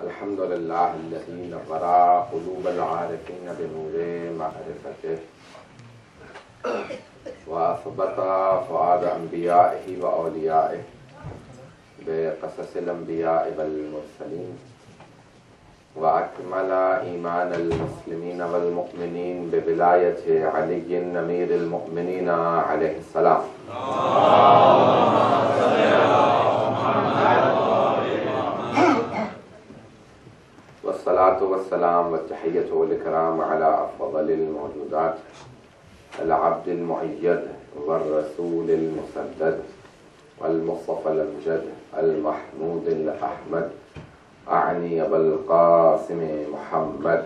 الحمد لله الذي نور قلوب العارفين بنور معرفته وأثبت فؤاد أنبيائه وأوليائه بقصص الأنبياء والمرسلين وأكمل إيمان المسلمين والمؤمنين بولاية علي أمير المؤمنين عليه السلام. والصلاة والسلام والتحية والإكرام على أفضل الموجودات العبد المؤيد والرسول المسدد والمصطفى الأمجد المحمود الأحمد أعني بالقاسم محمد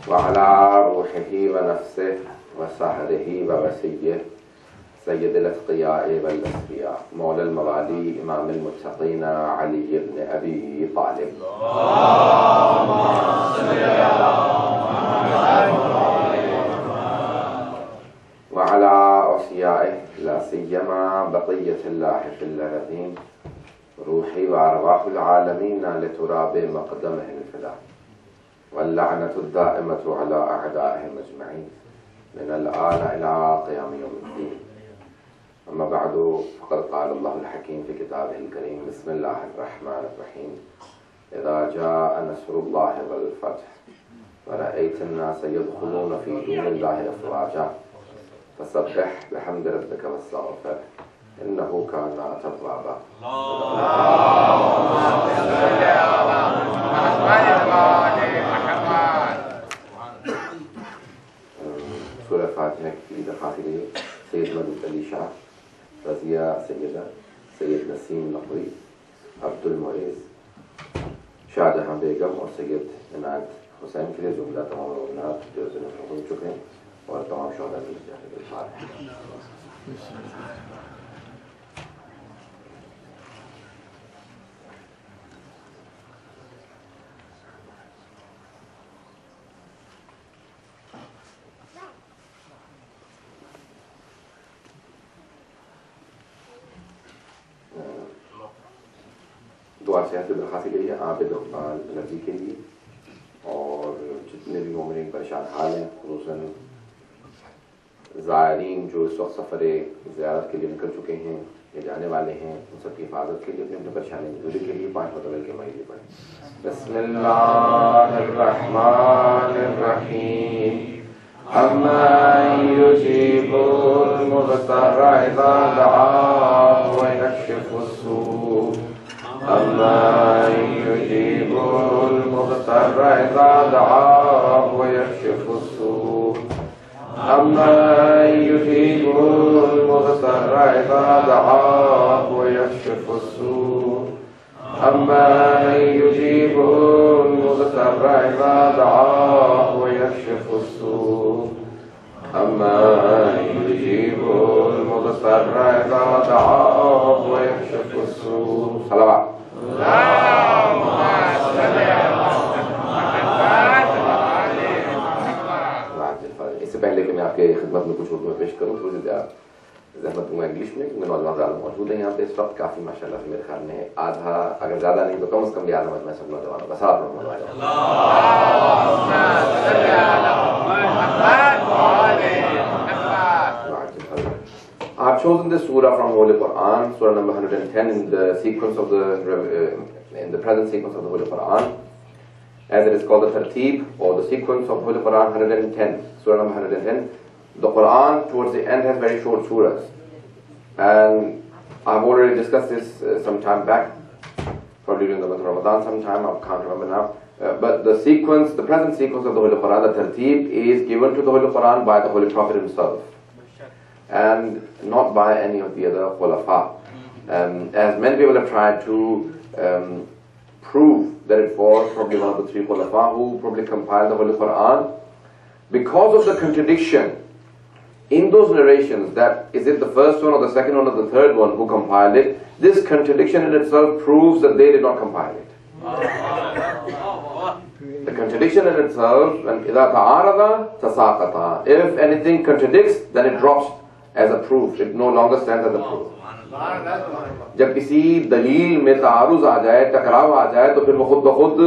وعلى روحه ونفسه وسهره ووسيه سيد الأتقياء والأسفياء مولى الموالي إمام المتقين علي بن أبي طالب وعلى أوصيائه لا سيما بقية الله في الأرضين روحي وأرواح العالمين لتراب مقدمه الفداء واللعنة الدائمة على أعدائهم أجمعين من الآن إلى قيام يوم الدين. أما بعد فقد قال الله الحكيم في كتابه الكريم بسم الله الرحمن الرحيم إذا جاء نصر الله والفتح ورأيت الناس يدخلون في دين الله أفواجا فسبح بحمد ربك واستغفر إنه كان توابا. سورة فاتحة کی درخواست ہے سید مدود علی شاہ، رضیہ سیدہ، سید نسیم نقوی، عبد المعیز، شاہ جہاں بیگم اور سید عنایت حسین کے لیے جملہ تمام روزنات جو ہو چکے ہیں اور تمام شہداء کی جانب الفاتحہ. دعا صحت کی درخواست کے لیے، عابد اقبال نبی کے لیے اور جتنے بھی مومنین پریشان حال ہیں، خصوصاً زائرین جو اس وقت سفر زیارت کے لیے نکل چکے ہیں یا جانے والے ہیں، ان سب کی حفاظت کے لیے، اپنی پریشانی دوری کے لیے 5 متوجہ کے مہینے پڑھیں. بسم اللہ الرحمن الرحیم امن یجیب المضطر اذا دعاه ویکشف السوء أَمَّن يُجِيبُ الْمُضْطَرَّ إِذَا دَعَاهُ وَيَكْشِفُ السُّوءَ أَمَّن يُجِيبُ الْمُضْطَرَّ إِذَا دَعَاهُ وَيَكْشِفُ السُّوءَ أَمَّن يُجِيبُ الْمُضْطَرَّ إِذَا دَعَاهُ وَيَكْشِفُ السُّوءَ أَمَّن يُجِيبُ الْمُضْطَرَّ إِذَا دَعَاهُ وَيَكْشِفُ السُّوءَ. صلوات. اس سے پہلے کہ میں آپ کے خدمت میں کچھ اردو میں پیش کروں، تھوڑی سی زحمت دوں گا انگلش میں، کیونکہ نوجوان زیادہ موجود ہیں یہاں پہ اس وقت کافی ماشاءاللہ سے میرے خیال میں آدھا، اگر زیادہ نہیں تو کم از کم بھی آدھا میں سب نوجوانوں کا ساتھ رہوں گا. I've chosen this surah from Holy Quran, surah number 110 in the sequence of in the present sequence of the Holy Quran, as it is called the Tartib or the sequence of Holy Quran 110, surah number 110. The Quran towards the end has very short surahs, and I've already discussed this some time back, probably during the month of Ramadan sometime, I can't remember now. But the sequence, the present sequence of the Holy Quran, the Tartib, is given to the Holy Quran by the Holy Prophet himself, and not by any of the other khulafa. As many people have tried to prove that it was probably one of the 3 khulafa who probably compiled the Holy Quran, because of the contradiction in those narrations, that is it the first one or the second one or the third one who compiled it, this contradiction in itself proves that they did not compile it. The contradiction in itself, and إِذَا تَعَارَضَ تَسَاقَطَ, if anything contradicts, then it drops as a proof. It no longer stands as a proof. جب کسی دلیل میں تعارض آ جائے, ٹکراؤ آ جائے, تو پھر وہ خود بخود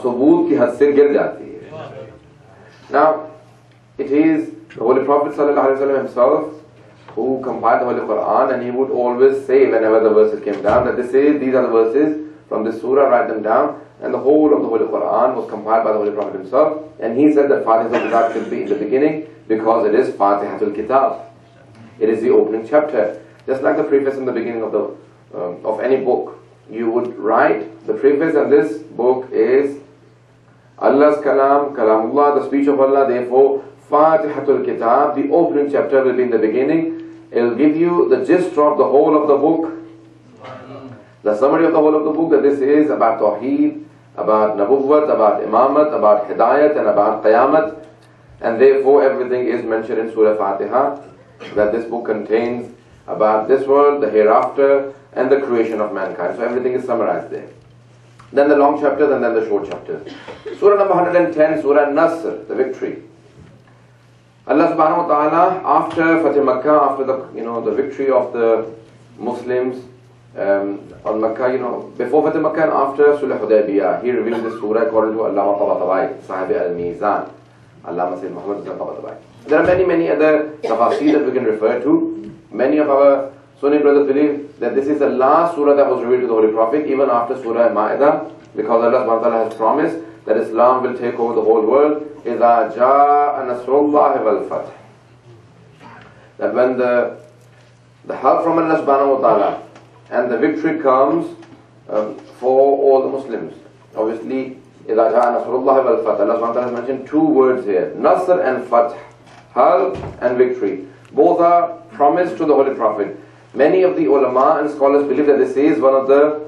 ثبوت کی حد سے گر جاتی ہے. Now, it is the Holy Prophet ﷺ himself who compiled the Holy Quran, and he would always say whenever the verses came down that these are the verses from this surah, write them down. And the whole of the Holy Quran was compiled by the Holy Prophet himself, and he said that Fatihatul Kitab should be in the beginning because it is Fatihatul Kitab. It is the opening chapter. Just like the preface in the beginning of any book, you would write the preface, and this book is Allah's Kalam, Kalamullah, the speech of Allah. Therefore, Fatihatul Kitab, the opening chapter, will be in the beginning. It will give you the gist of the whole of the book, the summary of the whole of the book, that this is about Tawheed, about Nabuwwat, about Imamat, about Hidayat, and about Qayamat. And therefore everything is mentioned in Surah Fatiha, that this book contains about this world, the hereafter, and the creation of mankind. So everything is summarized there. Then the long chapters, and then the short chapters. Surah number 110, Surah Nasr, the victory. Allah subhanahu wa ta'ala, after Fatih Makkah, after the victory of the Muslims on Makkah, before Fatih Makkah and after Sulh Hudaybiyah, he revealed this surah according to Allama Tabatabai, Sahib al-Mizan, Allama Sayyid Muhammad Tabatabai. There are many other tafasir that we can refer to. Many of our Sunni brothers believe that this is the last surah that was revealed to the Holy Prophet, even after Surah Ma'idah, because Allah subhanahu wa ta'ala has promised that Islam will take over the whole world. إِذَا جَاءَ نَصْرُ اللَّهِ وَالْفَتْحِ. That when the help from Allah subhanahu wa ta'ala and the victory comes for all the Muslims. Obviously, إِذَا جَاءَ نَصْرُ اللَّهِ وَالْفَتْحِ. Allah subhanahu wa ta'ala has mentioned two words here, Nasr and Fath, help and victory. Both are promised to the Holy Prophet. Many of the ulama and scholars believe that this is one of the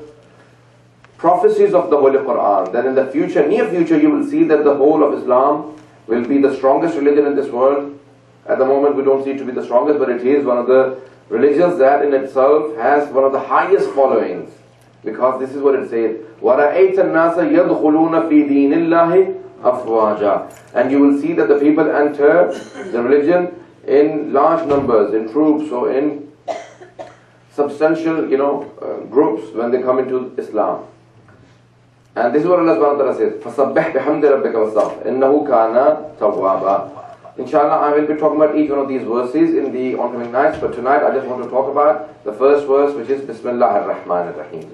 prophecies of the Holy Quran, that in the future, near future, you will see that the whole of Islam will be the strongest religion in this world. At the moment, we don't see it to be the strongest, but it is one of the religions that in itself has one of the highest followings. Because this is what it says, وَرَأَيْتَ النَّاسَ يَدْخُلُونَ فِي دِينِ اللَّهِ أَفْوَاجًا. And you will see that the people enter the religion in large numbers, in troops or in substantial, groups when they come into Islam. And this is what Allah subhanahu wa ta'ala says, فَصَبِّحْ بِحَمْدِ رَبِّكَ وَاسْتَغْفِرْ إِنَّهُ كَانَ تَوَّابًا. Inshallah, I will be talking about each one of these verses in the oncoming nights, but tonight I just want to talk about the first verse, which is Bismillah ar-Rahman ar-Rahim.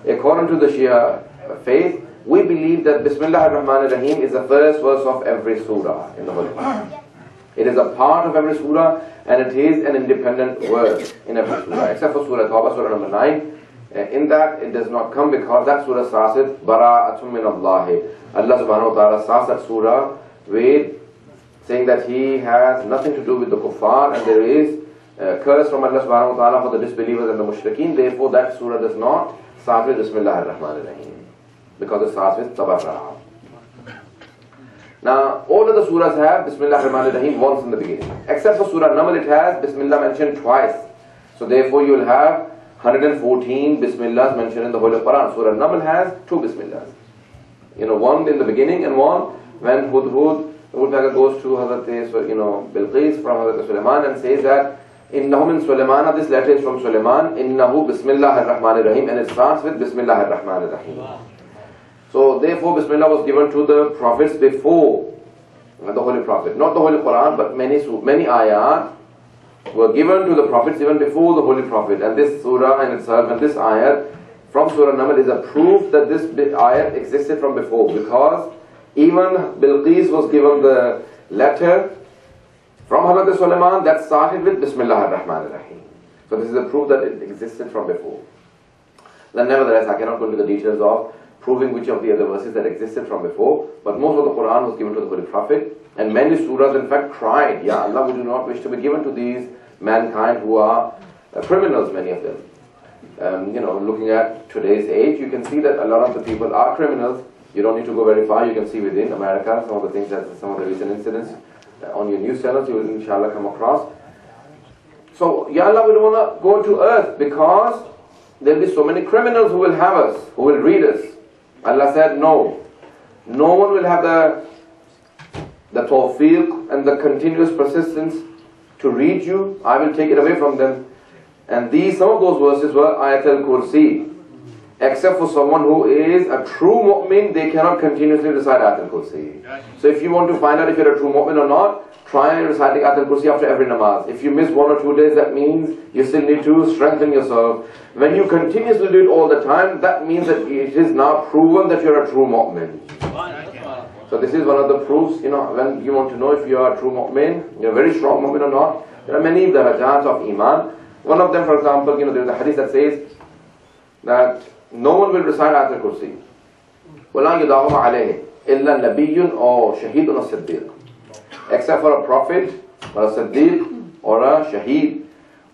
According to the Shia faith, we believe that Bismillah ar-Rahman ar-Rahim is the first verse of every surah in the Holy Quran. It is a part of every surah, and it is an independent word in every surah, except for Surah Tawbah, Surah number 9. In that, it does not come because that surah starts with Bara'atun min Allahi. Allah subhanahu wa ta'ala starts that surah with saying that He has nothing to do with the kuffar, and there is a curse from Allah subhanahu wa ta'ala for the disbelievers and the mushrikeen. Therefore, that surah does not start with Bismillah ar-Rahman ar-Rahim, because it starts with Tabarra'a. Now, all of the surahs have Bismillah ar-Rahman ar-Rahim once in the beginning. Except for Surah Naml, it has Bismillah mentioned twice. So therefore, you will have 114 Bismillahs mentioned in the Holy Quran. Surah Naml has 2 Bismillahs. One in the beginning and one when Hudhud, the woodpecker, goes to Hazrat Bilqis from Hazrat Sulaiman and says that Innahu min Sulaimana, this letter is from Sulaiman, Innahu Bismillah ar-Rahman ar-Rahim, and it starts with Bismillah ar-Rahman ar-Rahim. So therefore Bismillah was given to the prophets before the Holy Prophet. Not the Holy Quran, but many ayat were given to the prophets even before the Holy Prophet. And this surah in itself and this ayat from Surah Naml is a proof that this ayat existed from before, because even Bilqis was given the letter from Hazrat Sulaiman that started with Bismillah ar-Rahman ar-Rahim. So this is a proof that it existed from before. Then nevertheless, I cannot go into the details of proving which of the other verses that existed from before, but most of the Quran was given to the Holy Prophet, and many surahs in fact cried, Ya Allah, we do not wish to be given to these mankind who are criminals, many of them. Looking at today's age, you can see that a lot of the people are criminals. You don't need to go very far, you can see within America some of the things that some of the recent incidents on your news channels you will inshallah come across. So, Ya Allah, we don't want to go to earth because there will be so many criminals who will have us, who will read us. Allah said, no one will have the tawfiq and the continuous persistence to read you, I will take it away from them. And some of those verses were Ayat al-Kursi. Except for someone who is a true mu'min, they cannot continuously recite Ayat al-Kursi. So if you want to find out if you're a true mu'min or not, try reciting Ayat al-Kursi after every namaz. If you miss 1 or 2 days, that means you still need to strengthen yourself. When you continuously do it all the time, that means that it is now proven that you're a true mu'min. So this is one of the proofs, when you want to know if you are a true mu'min, you're a very strong mu'min or not. There are many darajats of iman. One of them, for example, there is a hadith that says that no one will recite Ayat al-Kursi. وَلَا يُدَعُمَ عَلَيْهِ إِلَّا نَبِيٌّ أَوْ شَهِيدٌ أَوْ صِدِّيقٌ. Except for a prophet, or a siddiq, or a shaheed,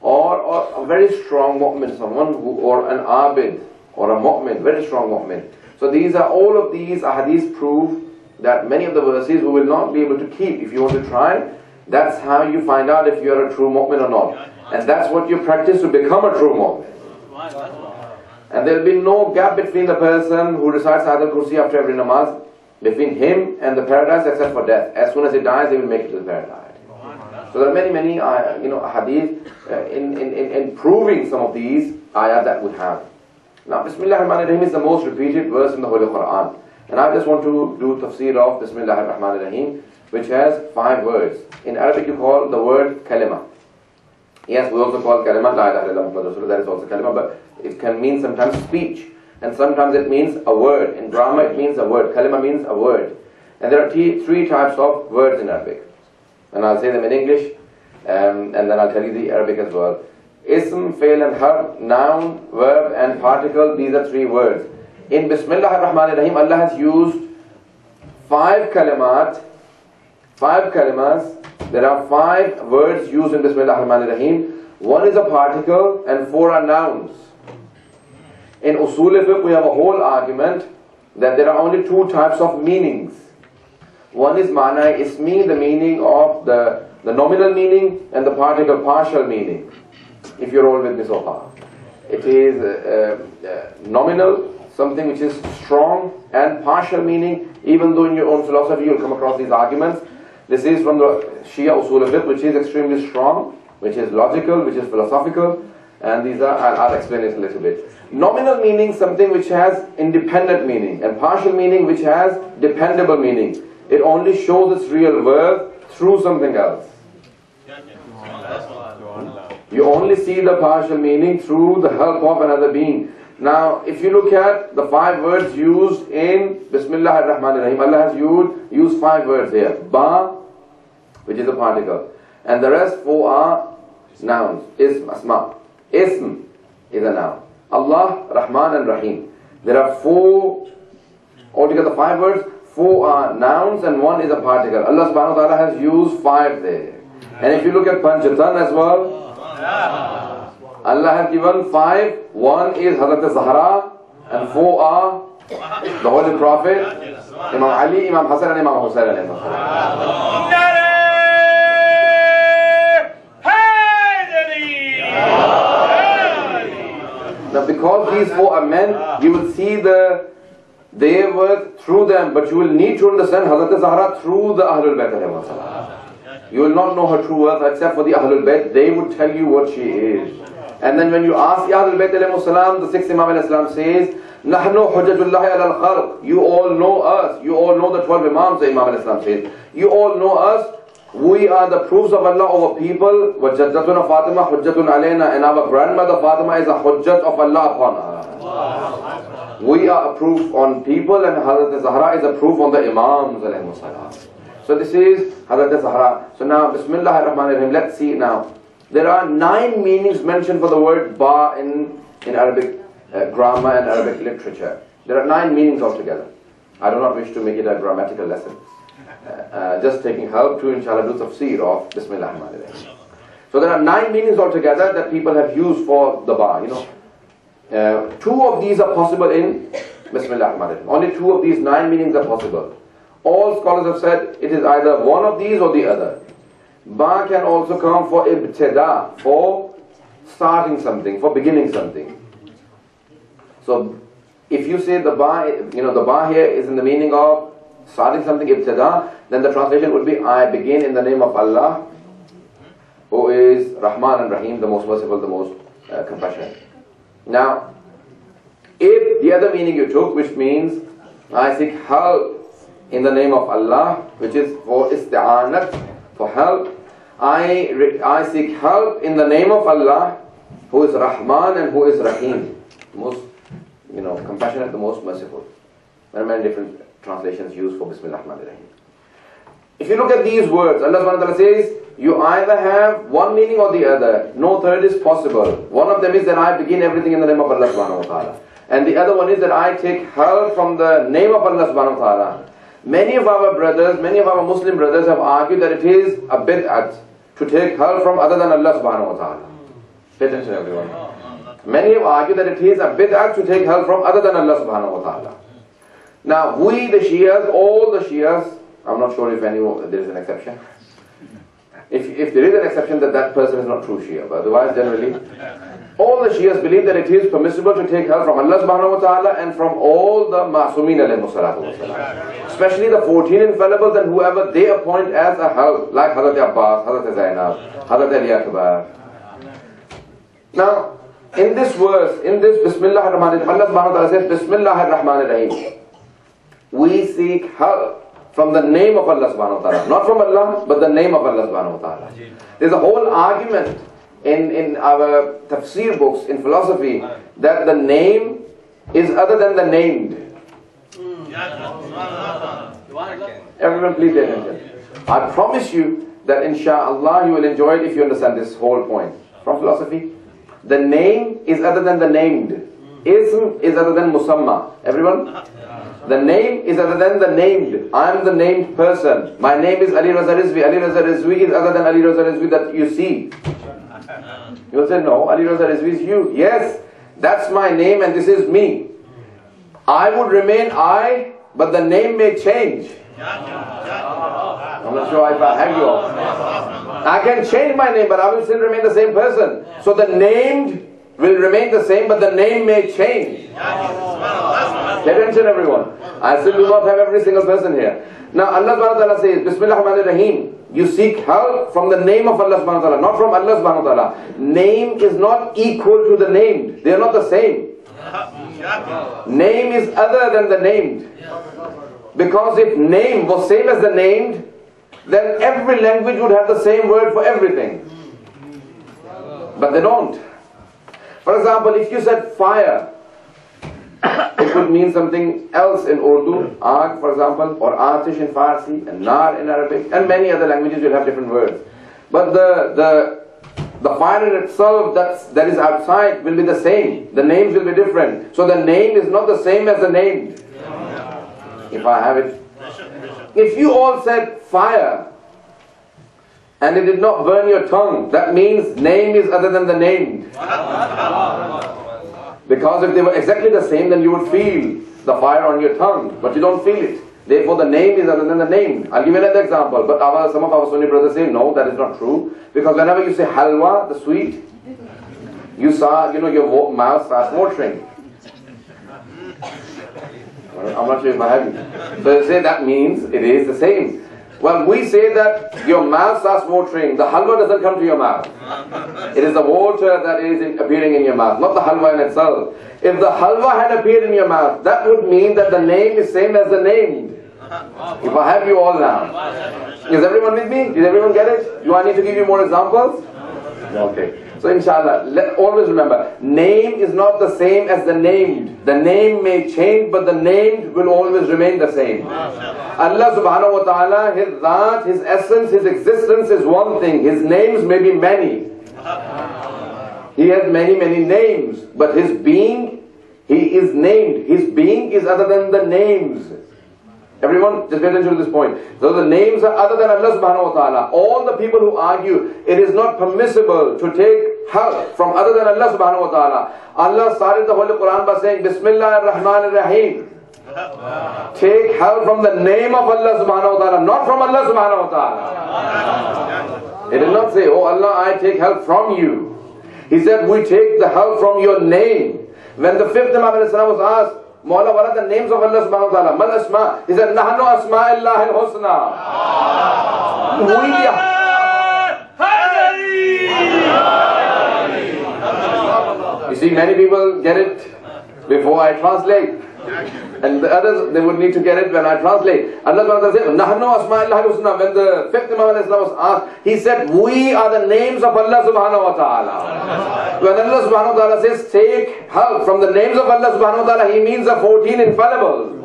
or a very strong mu'min, someone or an abid, or a mu'min, very strong mu'min. So all of these ahadith prove that many of the verses we will not be able to keep. If you want to try, that's how you find out if you are a true mu'min or not. And that's what you practice to become a true mu'min. And there will be no gap between the person who recites Ayat al-Kursi after every namaz, between him and the paradise except for death. As soon as he dies, he will make it to the paradise. So there are many hadith in proving some of these ayat that we have. Now, Bismillah ar-Rahman ar-Rahim is the most repeated verse in the Holy Quran. And I just want to do tafsir of Bismillah ar-Rahman ar-Rahim, which has 5 words. In Arabic you call the word kalima. Yes, we also call kalima, la ilaha illallah Muhammadur Rasulullah, that is also kalima, but it can mean sometimes speech. And sometimes it means a word. In drama it means a word. Kalima means a word. And there are 3 types of words in Arabic. And I'll say them in English, and then I'll tell you the Arabic as well. Ism, fail and harf, noun, verb and particle, these are 3 words. In Bismillah ar-Rahman ar-Rahim, Allah has used 5 kalimat, 5 kalimas. There are 5 words used in Bismillah ar-Rahman ar-Rahim. 1 is a particle and 4 are nouns. In Usul al-Fiqh we have a whole argument that there are only 2 types of meanings. One is ma'na ismi, the meaning of the nominal meaning, and the particle partial meaning. If you're all with me so far. It is nominal, something which is strong, and partial meaning, even though in your own philosophy you'll come across these arguments. This is from the Shia Usul al-Fiqh, which is extremely strong, which is logical, which is philosophical, and these are, I'll explain it a little bit. Nominal meaning, something which has independent meaning, and partial meaning which has dependable meaning. It only shows its real worth through something else. You only see the partial meaning through the help of another being. Now, if you look at the 5 words used in Bismillah ar-Rahman ar-Rahim, Allah has used 5 words here. Ba, which is a particle, and the rest 4 are nouns. Ism, asma. Ism is a noun. Allah, Rahman and Rahim. There are 4, altogether 5 words. 4 are nouns and 1 is a particle. Allah subhanahu wa ta'ala has used 5 there. And if you look at Panchatan as well, Allah has given 5. 1 is Hazrat Zahra, and 4 are the Holy Prophet, Imam Ali, Imam Hassan and Imam Hussain. Now because these 4 are men, you will see their worth through them, but you will need to understand Hazrat Zahra through the Ahlul Bayt. You will not know her true worth except for the Ahlul Bayt. They would tell you what she is. And then when you ask the Ahlul Bayt alayhi salam, the 6th Imam alayhi salam says, Nahnu hujjatullahi ala al-khalq. You all know us. You all know the 12 Imams, the Imam alayhi salam says. You all know us. We are the proofs of Allah over people. وَجَدَّتُنَا Fatima hujjatun alayna. And our grandmother Fatima is a hujjat of Allah upon her. We are a proof on people, and Hazrat Zahra is a proof on the Imams alayhi salam. So this is Hazrat Zahra. So now Bismillah ar-Rahman ar-Rahim. Let's see now. There are 9 meanings mentioned for the word ba in Arabic grammar and Arabic literature. There are 9 meanings altogether. I do not wish to make it a grammatical lesson. Just taking help to inshallah do tafsir of Bismillah ar-Rahman ar-Rahim. So there are 9 meanings altogether that people have used for the ba. 2 of these are possible in Bismillah ar-Rahman ar-Rahim. Only 2 of these 9 meanings are possible. All scholars have said it is either one of these or the other. Ba can also come for ibtida, for starting something, for beginning something. So if you say the ba, the ba here is in the meaning of starting something, ibtida, then the translation would be I begin in the name of Allah. who is Rahman and Rahim, the most merciful, the most compassionate. Now, if the other meaning you took, which means I seek help in the name of Allah, which is for isti'anat, for help, I seek help in the name of Allah, who is Rahman and who is Rahim, most, compassionate, the most merciful. There are many different translations used for Bismillah ar-Rahman ar-Rahim. If you look at these words, Allah subhanahu wa ta'ala says, you either have one meaning or the other. No third is possible. One of them is that I begin everything in the name of Allah subhanahu wa ta'ala. And the other one is that I take help from the name of Allah subhanahu wa ta'ala. Many of our brothers, many of our Muslim brothers have argued that it is a bid'at to take help from other than Allah subhanahu wa ta'ala. Pay attention everyone. Many have argued that it is a bid'at to take help from other than Allah subhanahu wa ta'ala. Now we the Shias, all the Shias, I'm not sure if there is an exception. If there is an exception, that person is not true Shia. But otherwise, generally, all the Shias believe that it is permissible to take help from Allah subhanahu wa ta'ala and from all the Ma'asumeen alayhimu salatu wa salam. Especially the 14 infallibles and whoever they appoint as a help, like Hazrat Abbas, Hazrat Zainab, Hazrat Ali Akbar. Now, in this verse, in this Bismillah ar-Rahman ar-Rahim, Allah subhanahu wa ta'ala says, Bismillah ar-Rahman ar-Rahim. We seek help from the name of Allah subhanahu wa ta'ala. Not from Allah, but the name of Allah subhanahu wa ta'ala. There's a whole argument in our tafsir books, in philosophy, that the name is other than the named. Everyone please pay attention. I promise you that inshallah you will enjoy it if you understand this whole point. From philosophy, the name is other than the named. Ism is other than musamma. Everyone? The name is other than the named. I am the named person. My name is Ali Raza Rizvi. Ali Raza Rizvi is other than Ali Raza Rizvi that you see. You will say, no, Ali Raza Rizvi is you. Yes, that's my name and this is me. I would remain I, but the name may change. I'm not sure if I have you all. I can change my name, but I will still remain the same person. So the named will remain the same, but the name may change. Pay attention everyone. I still do not have every single person here. Now Allah subhanahu wa ta'ala says, Bismillah ar-Rahman ar-Rahim. You seek help from the name of Allah subhanahu wa ta'ala, not from Allah subhanahu wa ta'ala. Name is not equal to the named. They are not the same. Name is other than the named. Because if name was same as the named, then every language would have the same word for everything. But they don't. For example, if you said fire, it could mean something else in Urdu, Aag for example, or Atish in Farsi, and Nar in Arabic, and many other languages will have different words. But the fire in itself that is outside will be the same. The names will be different. So the name is not the same as the named. If I have it. If you all said fire, and it did not burn your tongue, that means name is other than the named. Because if they were exactly the same, then you would feel the fire on your tongue, but you don't feel it. Therefore the name is other than the named. I'll give you another example, but some of our Sunni brothers say, no, that is not true. Because whenever you say halwa, the sweet, you saw, your mouth starts watering. I'm not sure if I have you. So you say that means it is the same. Well, we say that your mouth starts watering. The halwa doesn't come to your mouth. It is the water that is appearing in your mouth, not the halwa in itself. If the halwa had appeared in your mouth, that would mean that the name is same as the named. If I have you all now. Is everyone with me? Did everyone get it? Do I need to give you more examples? Okay. So inshallah, always remember, name is not the same as the named. The name may change, but the named will always remain the same. Allah subhanahu wa ta'ala, His Dhat, His essence, His existence is one thing. His names may be many. He has many, many names. But His being, He is named. His being is other than the names. Everyone, just pay attention to this point. So the names are other than Allah subhanahu wa ta'ala. All the people who argue, it is not permissible to take help from other than Allah subhanahu wa ta'ala. Allah started the Holy Quran by saying, Bismillah ar-Rahman ar-Rahim. Take help from the name of Allah subhanahu wa ta'ala, not from Allah subhanahu wa ta'ala. It did not say, oh Allah, I take help from you. He said, we take the help from your name. When the fifth Imam was asked, Mawla, what are the names of Allah subhanahu wa ta'ala? Mal asma? He said, Nahnu asma'illah al-husna. see, many people get it before I translate. And the others, they would need to get it when I translate. Allah subhanahu wa ta'ala says, Nahnu asma'illahil husna. When the fifth Imam was asked, he said, we are the names of Allah subhanahu wa ta'ala. When Allah subhanahu wa ta'ala says, take help from the names of Allah subhanahu wa ta'ala, he means the 14 infallibles.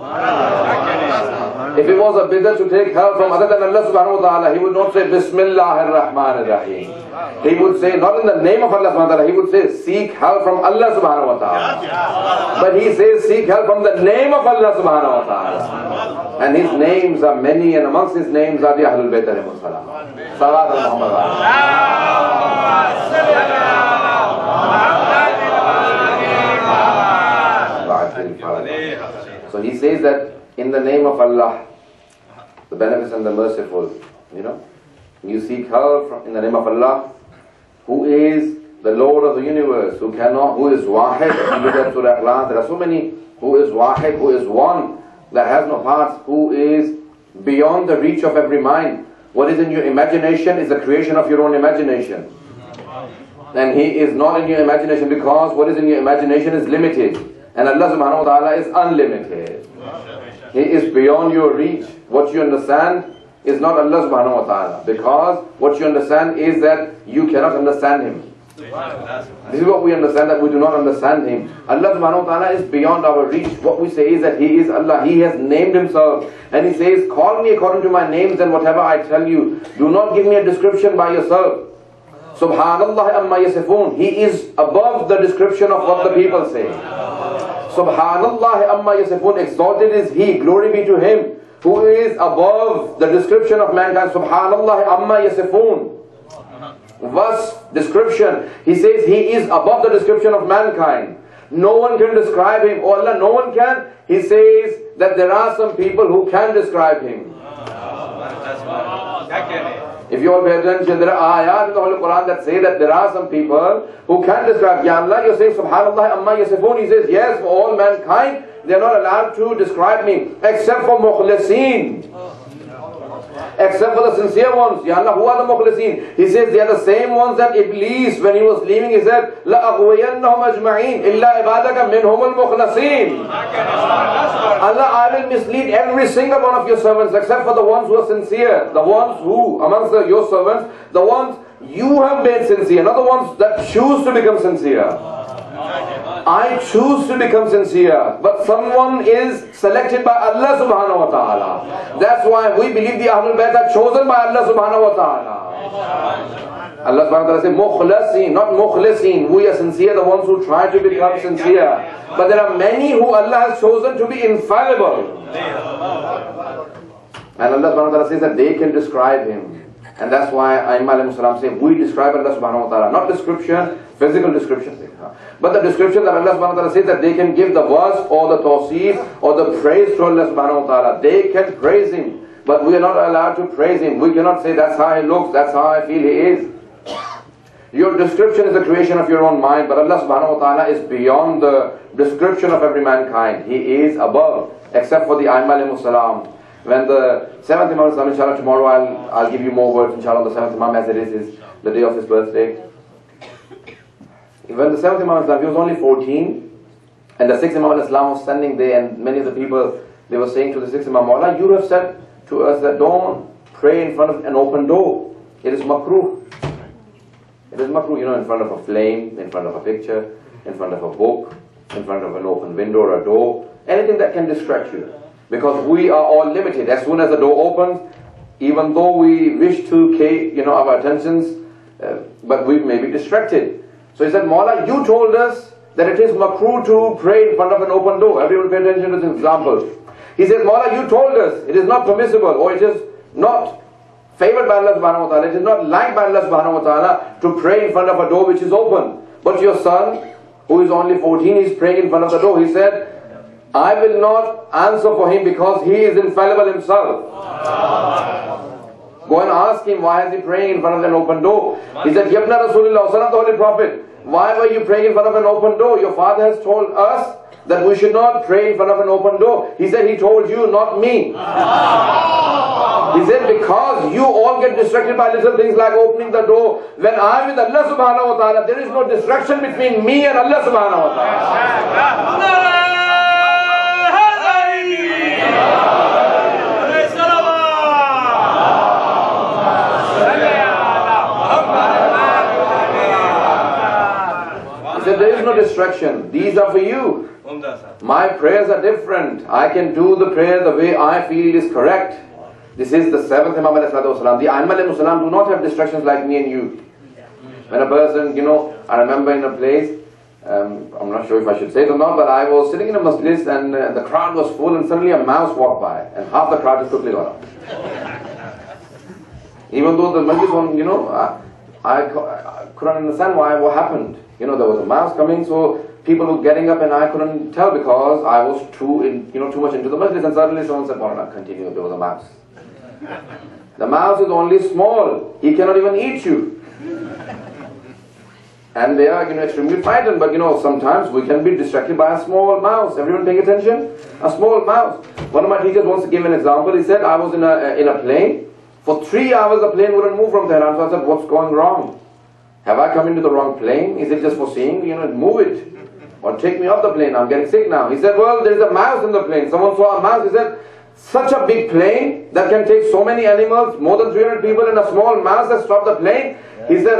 If it was a bid'ah to take help from other than Allah subhanahu wa ta'ala, he would not say, Bismillahir Rahmanir Rahim. He would say, not in the name of Allah subhanahu wa ta'ala, he would say, seek help from Allah subhanahu wa ta'ala. But he says, seek help from the name of Allah subhanahu wa ta'ala. And his names are many, and amongst his names are the Ahlul Bayt alayhimus salam. Salat al-Muhammad. So he says that in the name of Allah, the Beneficent, the Merciful, you seek help in the name of Allah, who is the Lord of the universe, who is Wahid. If you look at Surah Ikhlas, there are so many. Who is Wahid, who is one, that has no parts, who is beyond the reach of every mind. What is in your imagination is the creation of your own imagination. And He is not in your imagination, because what is in your imagination is limited. And Allah subhanahu wa ta'ala is unlimited. He is beyond your reach. What you understand is not Allah subhanahu wa ta'ala, because what you understand is that you cannot understand Him. This is what we understand, that we do not understand Him. Allah subhanahu wa ta'ala is beyond our reach. What we say is that He is Allah. He has named Himself. And He says, call me according to my names and whatever I tell you. Do not give me a description by yourself. Subhanallah amma yasifun. He is above the description of what the people say. Subhanallah amma yasifun. Exalted is He. Glory be to Him who is above the description of mankind. Subhanallah amma yasifun. Verse description. He says He is above the description of mankind. No one can describe Him. Oh Allah, no one can. He says that there are some people who can describe Him. If you all pay attention, there are ayat in the Holy Quran that say that there are some people who can describe. Ya Allah, you say Subhanallah amma yasifun. He says yes, for all mankind they are not allowed to describe me, except for mukhlisin. Except for the sincere ones. Ya Allah, who are the mukhlisin? He says they are the same ones that Iblis, when he was leaving, he said, لَأَغْوَيَنَّهُمْ أَجْمَعِينَ إِلَّا عِبَادَكَ مِنْهُمُ الْمُخْلَصِينَ. Allah, I will mislead every single one of your servants, except for the ones who are sincere. The ones who, amongst your servants, the ones you have made sincere, not the ones that choose to become sincere. I choose to become sincere, but someone is selected by Allah subhanahu wa ta'ala. That's why we believe the Ahlul Bayt are chosen by Allah subhanahu wa ta'ala. Allah subhanahu wa ta'ala says mukhlasin, not mukhlisin. We are sincere, the ones who try to become sincere. But there are many who Allah has chosen to be infallible. And Allah subhanahu wa ta'ala says that they can describe Him. And that's why Aimma alayhi salam say, we describe Allah subhanahu wa ta'ala. Not description, physical description. But the description that Allah subhanahu wa ta'ala says that they can give the verse or the tawseef or the praise to Allah subhanahu wa ta'ala. They can praise Him. But we are not allowed to praise Him. We cannot say that's how He looks, that's how I feel He is. Your description is the creation of your own mind, but Allah subhanahu wa ta'ala is beyond the description of every mankind. He is above, except for the Aimma alayhi salam. When the 7th Imam Islam, inshallah, tomorrow I'll give you more words, inshallah, the 7th Imam, as it is the day of his birthday. When the 7th Imam Islam, he was only 14, and the 6th Imam Islam was standing there, and many of the people, they were saying to the 6th Imam, Mawla, you have said to us that don't pray in front of an open door. It is makruh. It is makruh, in front of a flame, in front of a picture, in front of a book, in front of an open window or a door, anything that can distract you. Because we are all limited. As soon as the door opens, even though we wish to our attentions, but we may be distracted. So he said, Mawla, you told us that it is makruh to pray in front of an open door. Everyone pay attention to this example. He says, Mawla, you told us it is not permissible, or it is not favored by Allah subhanahu wa ta'ala, it is not liked by Allah subhanahu wa ta'ala to pray in front of a door which is open. But your son, who is only 14, is praying in front of the door. He said, I will not answer for him because he is infallible himself. Go and ask him, why is he praying in front of an open door? He said, Yabna Rasulullah, son of the Holy Prophet, why were you praying in front of an open door? Your father has told us that we should not pray in front of an open door. He said, he told you, not me. He said, because you all get distracted by little things like opening the door. When I am with Allah subhanahu wa ta'ala, there is no distraction between me and Allah subhanahu wa ta'ala. There is no distraction. These are for you. My prayers are different. I can do the prayer the way I feel is correct. This is the seventh Imam alayhi salatu wasalam. The Aimma alayhi salam do not have distractions like me and you. When a person, I remember in a place, I'm not sure if I should say it or not, but I was sitting in a masjid and the crowd was full and suddenly a mouse walked by and half the crowd just quickly got up. Even though the masjid was, I couldn't understand what happened. There was a mouse coming, so people were getting up and I couldn't tell because I was too much into the masjid, and suddenly someone said, "Maulana, continue, there was a mouse." The mouse is only small, he cannot even eat you. And they are extremely frightened, but sometimes we can be distracted by a small mouse. Everyone paying attention? A small mouse. One of my teachers wants to give an example. He said, I was in a plane. For 3 hours the plane wouldn't move from Tehran. So I said, what's going wrong? Have I come into the wrong plane? Is it just for seeing? Move it. Or take me off the plane. I'm getting sick now. He said, well, there's a mouse in the plane. Someone saw a mouse. He said, such a big plane that can take so many animals, more than 300 people, and a small mouse that stopped the plane. He said,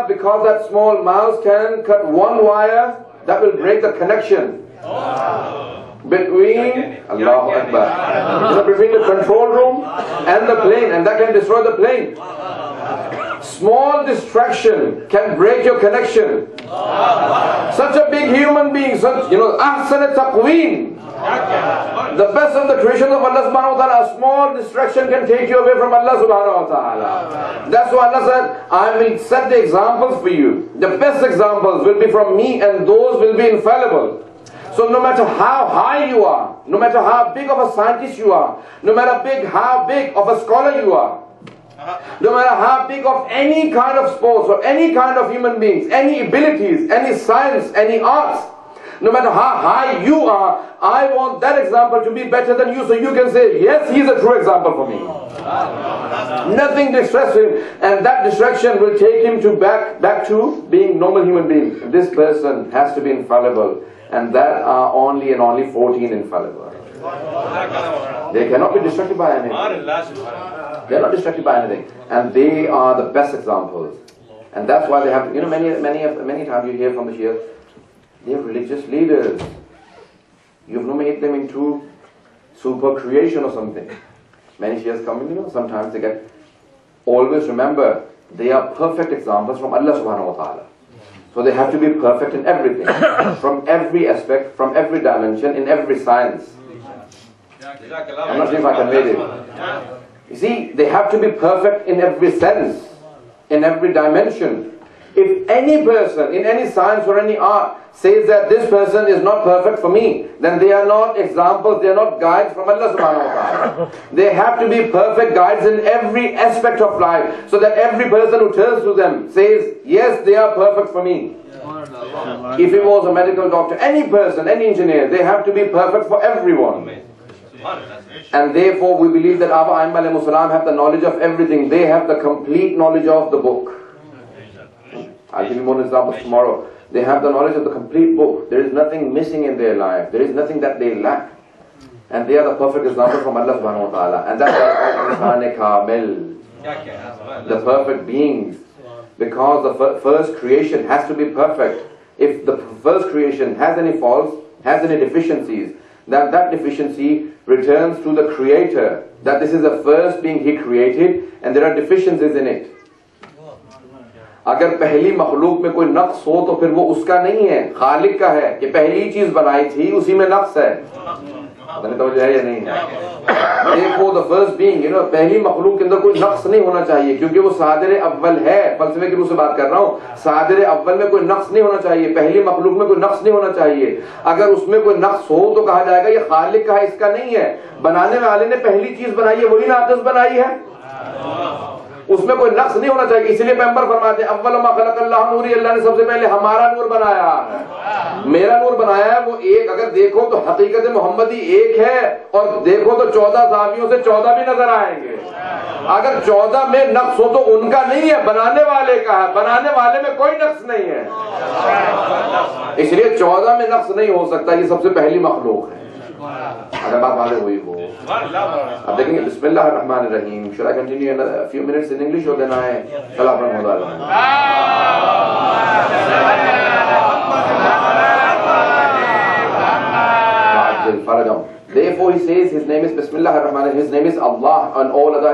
because that small mouse can cut one wire, that will break the connection between Allahu Akbar, between the control room and the plane, and that can destroy the plane. Small distraction can break your connection. Such a big human being, ahsan taqween, the best of the creation of Allah subhanahu wa ta'ala, a small distraction can take you away from Allah subhanahu wa ta'ala. That's why Allah said, I will set the examples for you. The best examples will be from me, and those will be infallible. So no matter how high you are, no matter how big of a scientist you are, no matter how big of a scholar you are, no matter how big of any kind of sports or any kind of human beings, any abilities, any science, any arts, no matter how high you are, I want that example to be better than you, so you can say, yes, he is a true example for me. Nothing distracts him, and that distraction will take him to back to being normal human being. This person has to be infallible, and that are only 14 infallible. They cannot be distracted by anything. They are not distracted by anything, and they are the best examples. And that's why they have, many times you hear from the Shias, they are religious leaders. You've made them into super creation or something. Many Shias come in, sometimes they get, always remember, they are perfect examples from Allah subhanahu wa ta'ala. So they have to be perfect in everything, from every aspect, from every dimension, in every science. I'm not sure if I conveyed it. You see, they have to be perfect in every sense, in every dimension. If any person in any science or any art says that this person is not perfect for me, then they are not examples, they are not guides from Allah subhanahu wa ta'ala. They have to be perfect guides in every aspect of life, so that every person who turns to them says, yes, they are perfect for me. If he was a medical doctor, any person, any engineer, they have to be perfect for everyone. And therefore we believe that our Aimma alayhimus salam have the knowledge of everything. They have the complete knowledge of the book. I'll give you more examples tomorrow. They have the knowledge of the complete book. There is nothing missing in their life. There is nothing that they lack. And they are the perfect example from Allah subhanahu wa ta'ala. And that's why Kamil, the perfect beings. Because the first creation has to be perfect. If the first creation has any faults, has any deficiencies, that deficiency returns to the Creator. That this is the first being He created and there are deficiencies in it. اگر پہلی مخلوق میں کوئی نقص ہو تو پھر وہ اس کا نہیں ہے، خالق کا ہے کہ پہلی چیز بنائی تھی اسی میں نقص ہے. پتہ نہیں توجہ ہے یا نہیں؟ دیکھو the first being, پہلی مخلوق کے اندر کوئی نقص نہیں ہونا چاہیے کیونکہ وہ صادر اول ہے. فلسفے کی روح سے بات کر رہا ہوں. صادر اول میں کوئی نقص نہیں ہونا چاہیے، پہلی مخلوق میں کوئی نقص نہیں ہونا چاہیے. اگر اس میں کوئی نقص ہو تو کہا جائے گا یہ خالق کا ہے، اس کا نہیں ہے. بنانے والے نے پہلی چیز بنائی ہے، وہی ناقص بنائی ہے. اس میں کوئی نقص نہیں ہونا چاہیے. اس لیے پیغمبر فرماتے ہیں اول ما خلق اللہ نوری, اللہ نے سب سے پہلے ہمارا نور بنایا ہے, میرا نور بنایا ہے. وہ ایک اگر دیکھو تو حقیقت محمدی ایک ہے, اور دیکھو تو 14 صحابیوں سے 14 بھی نظر آئیں گے. اگر 14 میں نقص ہو تو ان کا نہیں ہے, بنانے والے کا ہے. بنانے والے میں کوئی نقص نہیں ہے, اس لیے 14 میں نقص نہیں ہو سکتا. یہ سب سے پہلی مخلوق ہے. اگر بات واضح ہوئی ہو. اب دیکھیں گے بسم اللہ الرحمن الرحیم. Should I continue a few minutes in English or then I salam alaikum? Therefore he says his name is Bismillah ar-Rahman ar-Rahim. His name is Allah, and all other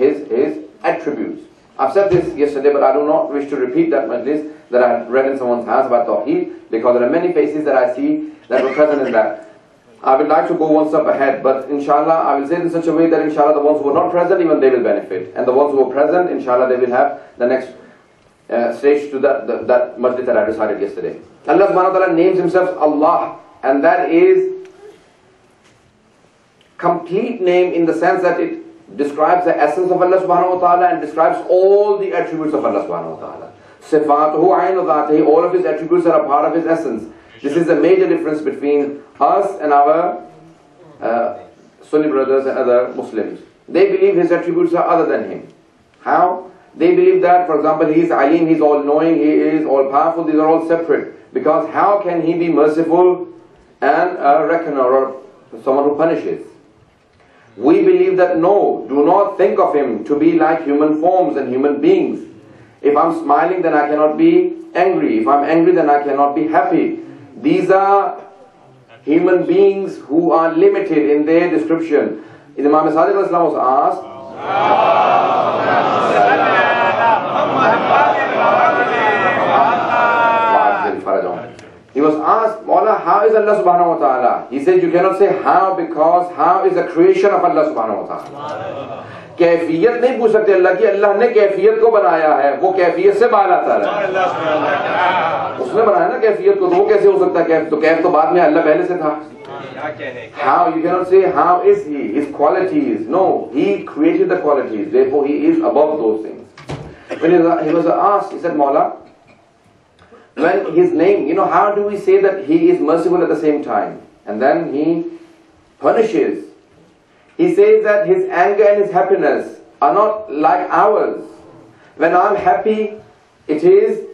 his attributes. I've said this yesterday, but I do not wish to repeat that majlis that I read in someone's house about Tawheed, because there are many faces that I see that were present in that. I would like to go one step ahead, but inshallah I will say it in such a way that inshallah the ones who were not present, even they will benefit, and the ones who were present, inshallah they will have the next stage to that majlis that I recited yesterday. Allah subhanahu wa ta'ala names himself Allah, and that is complete name in the sense that it describes the essence of Allah subhanahu wa ta'ala and describes all the attributes of Allah subhanahu wa ta'ala. Sifatuhu aynu dhatihi, all of his attributes are a part of his essence. This is the major difference between us and our Sunni brothers and other Muslims. They believe his attributes are other than him. How? They believe that, for example, he is Alim, he is all-knowing, he is all-powerful. These are all separate. Because how can he be merciful and a reckoner or someone who punishes? We believe that no, do not think of him to be like human forms and human beings. If I'm smiling, then I cannot be angry. If I'm angry, then I cannot be happy. These are human beings who are limited in their description. Imam Sadiq was asked, he was asked, Mawla, how is Allah subhanahu wa ta'ala? He said, you cannot say how, because how is the creation of Allah subhanahu wa ta'ala. کیفیت نہیں پوچھ سکتے اللہ کی, اللہ نے کیفیت کو بنایا ہے, وہ کیفیت سے بالا تر ہے. اس نے بنایا نا کیفیت کو, تو وہ کیسے ہو سکتا ہے کیف؟ تو کیف تو بعد میں اللہ پہلے سے تھا. How, you cannot say how is he, his qualities. No, he created the qualities, therefore he is above those things. When he was asked, he said, Mawla, when his name, how do we say that he is merciful at the same time? And then he punishes. He says that his anger and his happiness are not like ours. When I'm happy, it is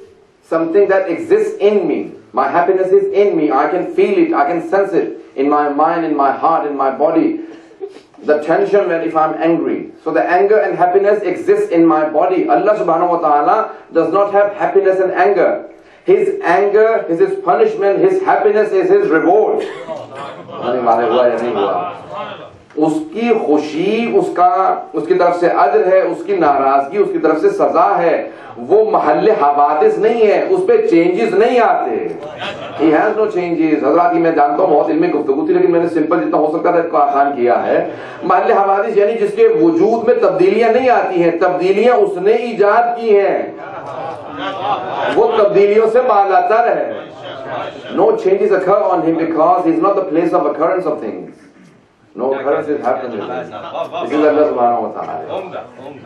something that exists in me. My happiness is in me. I can feel it. I can sense it in my mind, in my heart, in my body. The tension when if I'm angry. So the anger and happiness exists in my body. Allah subhanahu wa ta'ala does not have happiness and anger. His anger is his punishment. His happiness is his reward. اس کی خوشی اس کی طرف سے اجر ہے, اس کی ناراضگی اس کی طرف سے سزا ہے. وہ محل حوادث نہیں ہے, اس پہ چینجز نہیں آتے. He has no changes. حضرات میں جانتا ہوں بہت علمی گفتگو تھی, لیکن میں نے سمپل جتنا ہو سکتا تھا اس کو آسان کیا ہے. محل حوادث یعنی جس کے وجود میں تبدیلیاں نہیں آتی ہیں, تبدیلیاں اس نے ایجاد کی ہیں, وہ تبدیلیوں سے بالاتر ہے. No changes occur on him because he is not the place of occurrence of things. No occurrences happen with him. This is Allah subhanahu wa ta'ala.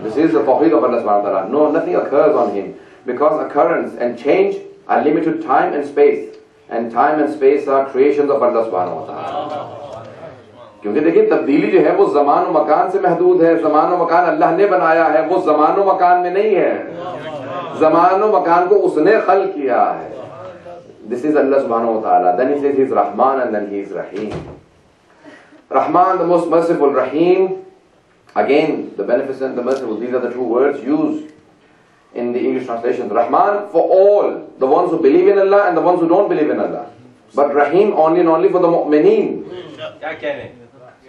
This is the tawheed of Allah subhanahu wa ta'ala. No, nothing occurs on him. Because occurrence and change are limited to time and space. And time and space are creations of Allah subhanahu wa ta'ala. کیونکہ دیکھیں تبدیلی جو ہے وہ زمان و مکان سے محدود ہے. زمان و مکان اللہ نے بنایا ہے, وہ زمان و مکان میں نہیں ہے. زمان و مکان کو اس نے خلق کیا ہے. This is Allah subhanahu wa ta'ala. Then he says he is Rahman and then he is Rahim. Rahman, the most merciful. Rahim, again, the beneficent, the merciful. These are the two words used in the English translation. Rahman for all, the ones who believe in Allah and the ones who don't believe in Allah. But Rahim only and only for the mu'mineen.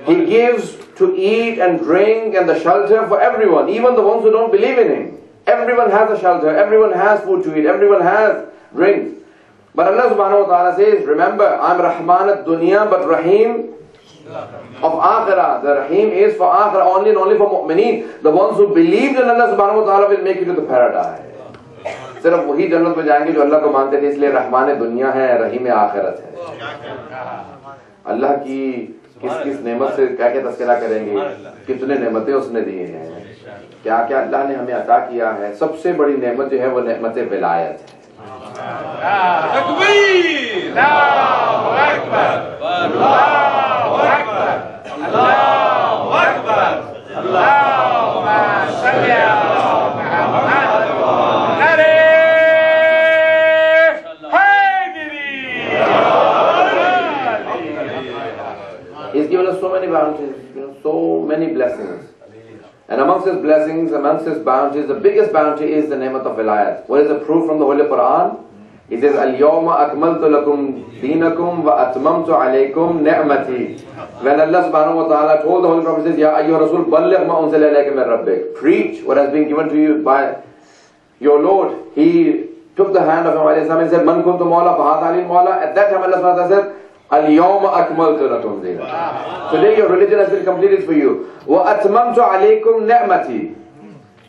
He gives to eat and drink and the shelter for everyone, even the ones who don't believe in Him. Everyone has a shelter, everyone has food to eat, everyone has drink. But Allah subhanahu wa ta'ala says, remember, I'm Rahman ad-dunya, but Rahim of Akhirah. The Rahim is for Akhirah, only and only for mu'mineen. The ones who believed in Allah subhanahu wa ta'ala will make it to the paradise. صرف وہی جنت میں جائیں گے جو اللہ کو مانتے تھے, اس لیے رحمان دنیا ہے, رحیم آخرت ہے. اللہ کی کس کس نعمت سے کیا کیا تذکرہ کریں گے, کتنے نعمتیں اس نے دی ہیں, کیا کیا اللہ نے ہمیں عطا کیا ہے. سب سے بڑی نعمت جو ہے وہ نعمت ولایت ہے. He's given us so many bounties, so many blessings. And amongst his blessings, amongst his bounties, the biggest bounty is the ni'mat of wilayat. What is the proof from the Holy Quran? It says, Al-yawma akmaltu lakum deenakum wa atmamtu alaykum ni'mati. When Allah subhanahu wa ta'ala told the Holy Prophet, says, Ya ayyuha Rasul, balligh ma unzila ilayka min rabbik. Preach what has been given to you by your Lord. He took the hand of Imam alayhi salam and said, Man kuntu mawla fahad ali mawla. At that time Allah subhanahu wa ta'ala said, Al-yawma akmaltu lakum deenakum. Today your religion has been completed for you. Wa atmamtu alaykum ni'mati.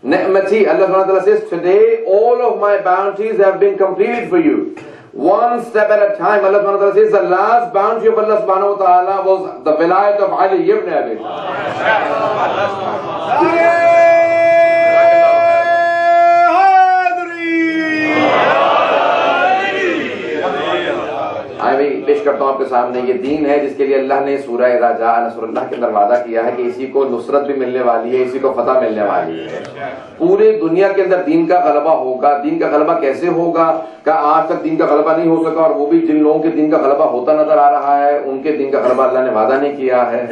Ni'mati, Allah subhanahu wa ta'ala says, today all of my bounties have been completed for you. One step at a time, Allah subhanahu wa ta'ala says, the last bounty of Allah subhanahu wa ta'ala was the wilayat of Ali ibn Abi Talib. میں پیش کرتا ہوں آپ کے سامنے یہ دین ہے جس کے لیے اللہ نے سورہ اذا جاء نصر اللہ کے اندر وعدہ کیا ہے کہ اسی کو نصرت بھی ملنے والی ہے, اسی کو فتح ملنے والی ہے. پورے دنیا کے اندر دین کا غلبہ ہوگا. دین کا غلبہ کیسے ہوگا کہ آج تک دین کا غلبہ نہیں ہو سکا, اور وہ بھی جن لوگوں کے دین کا غلبہ ہوتا نظر آ رہا ہے ان کے دین کا غلبہ اللہ نے وعدہ نہیں کیا ہے.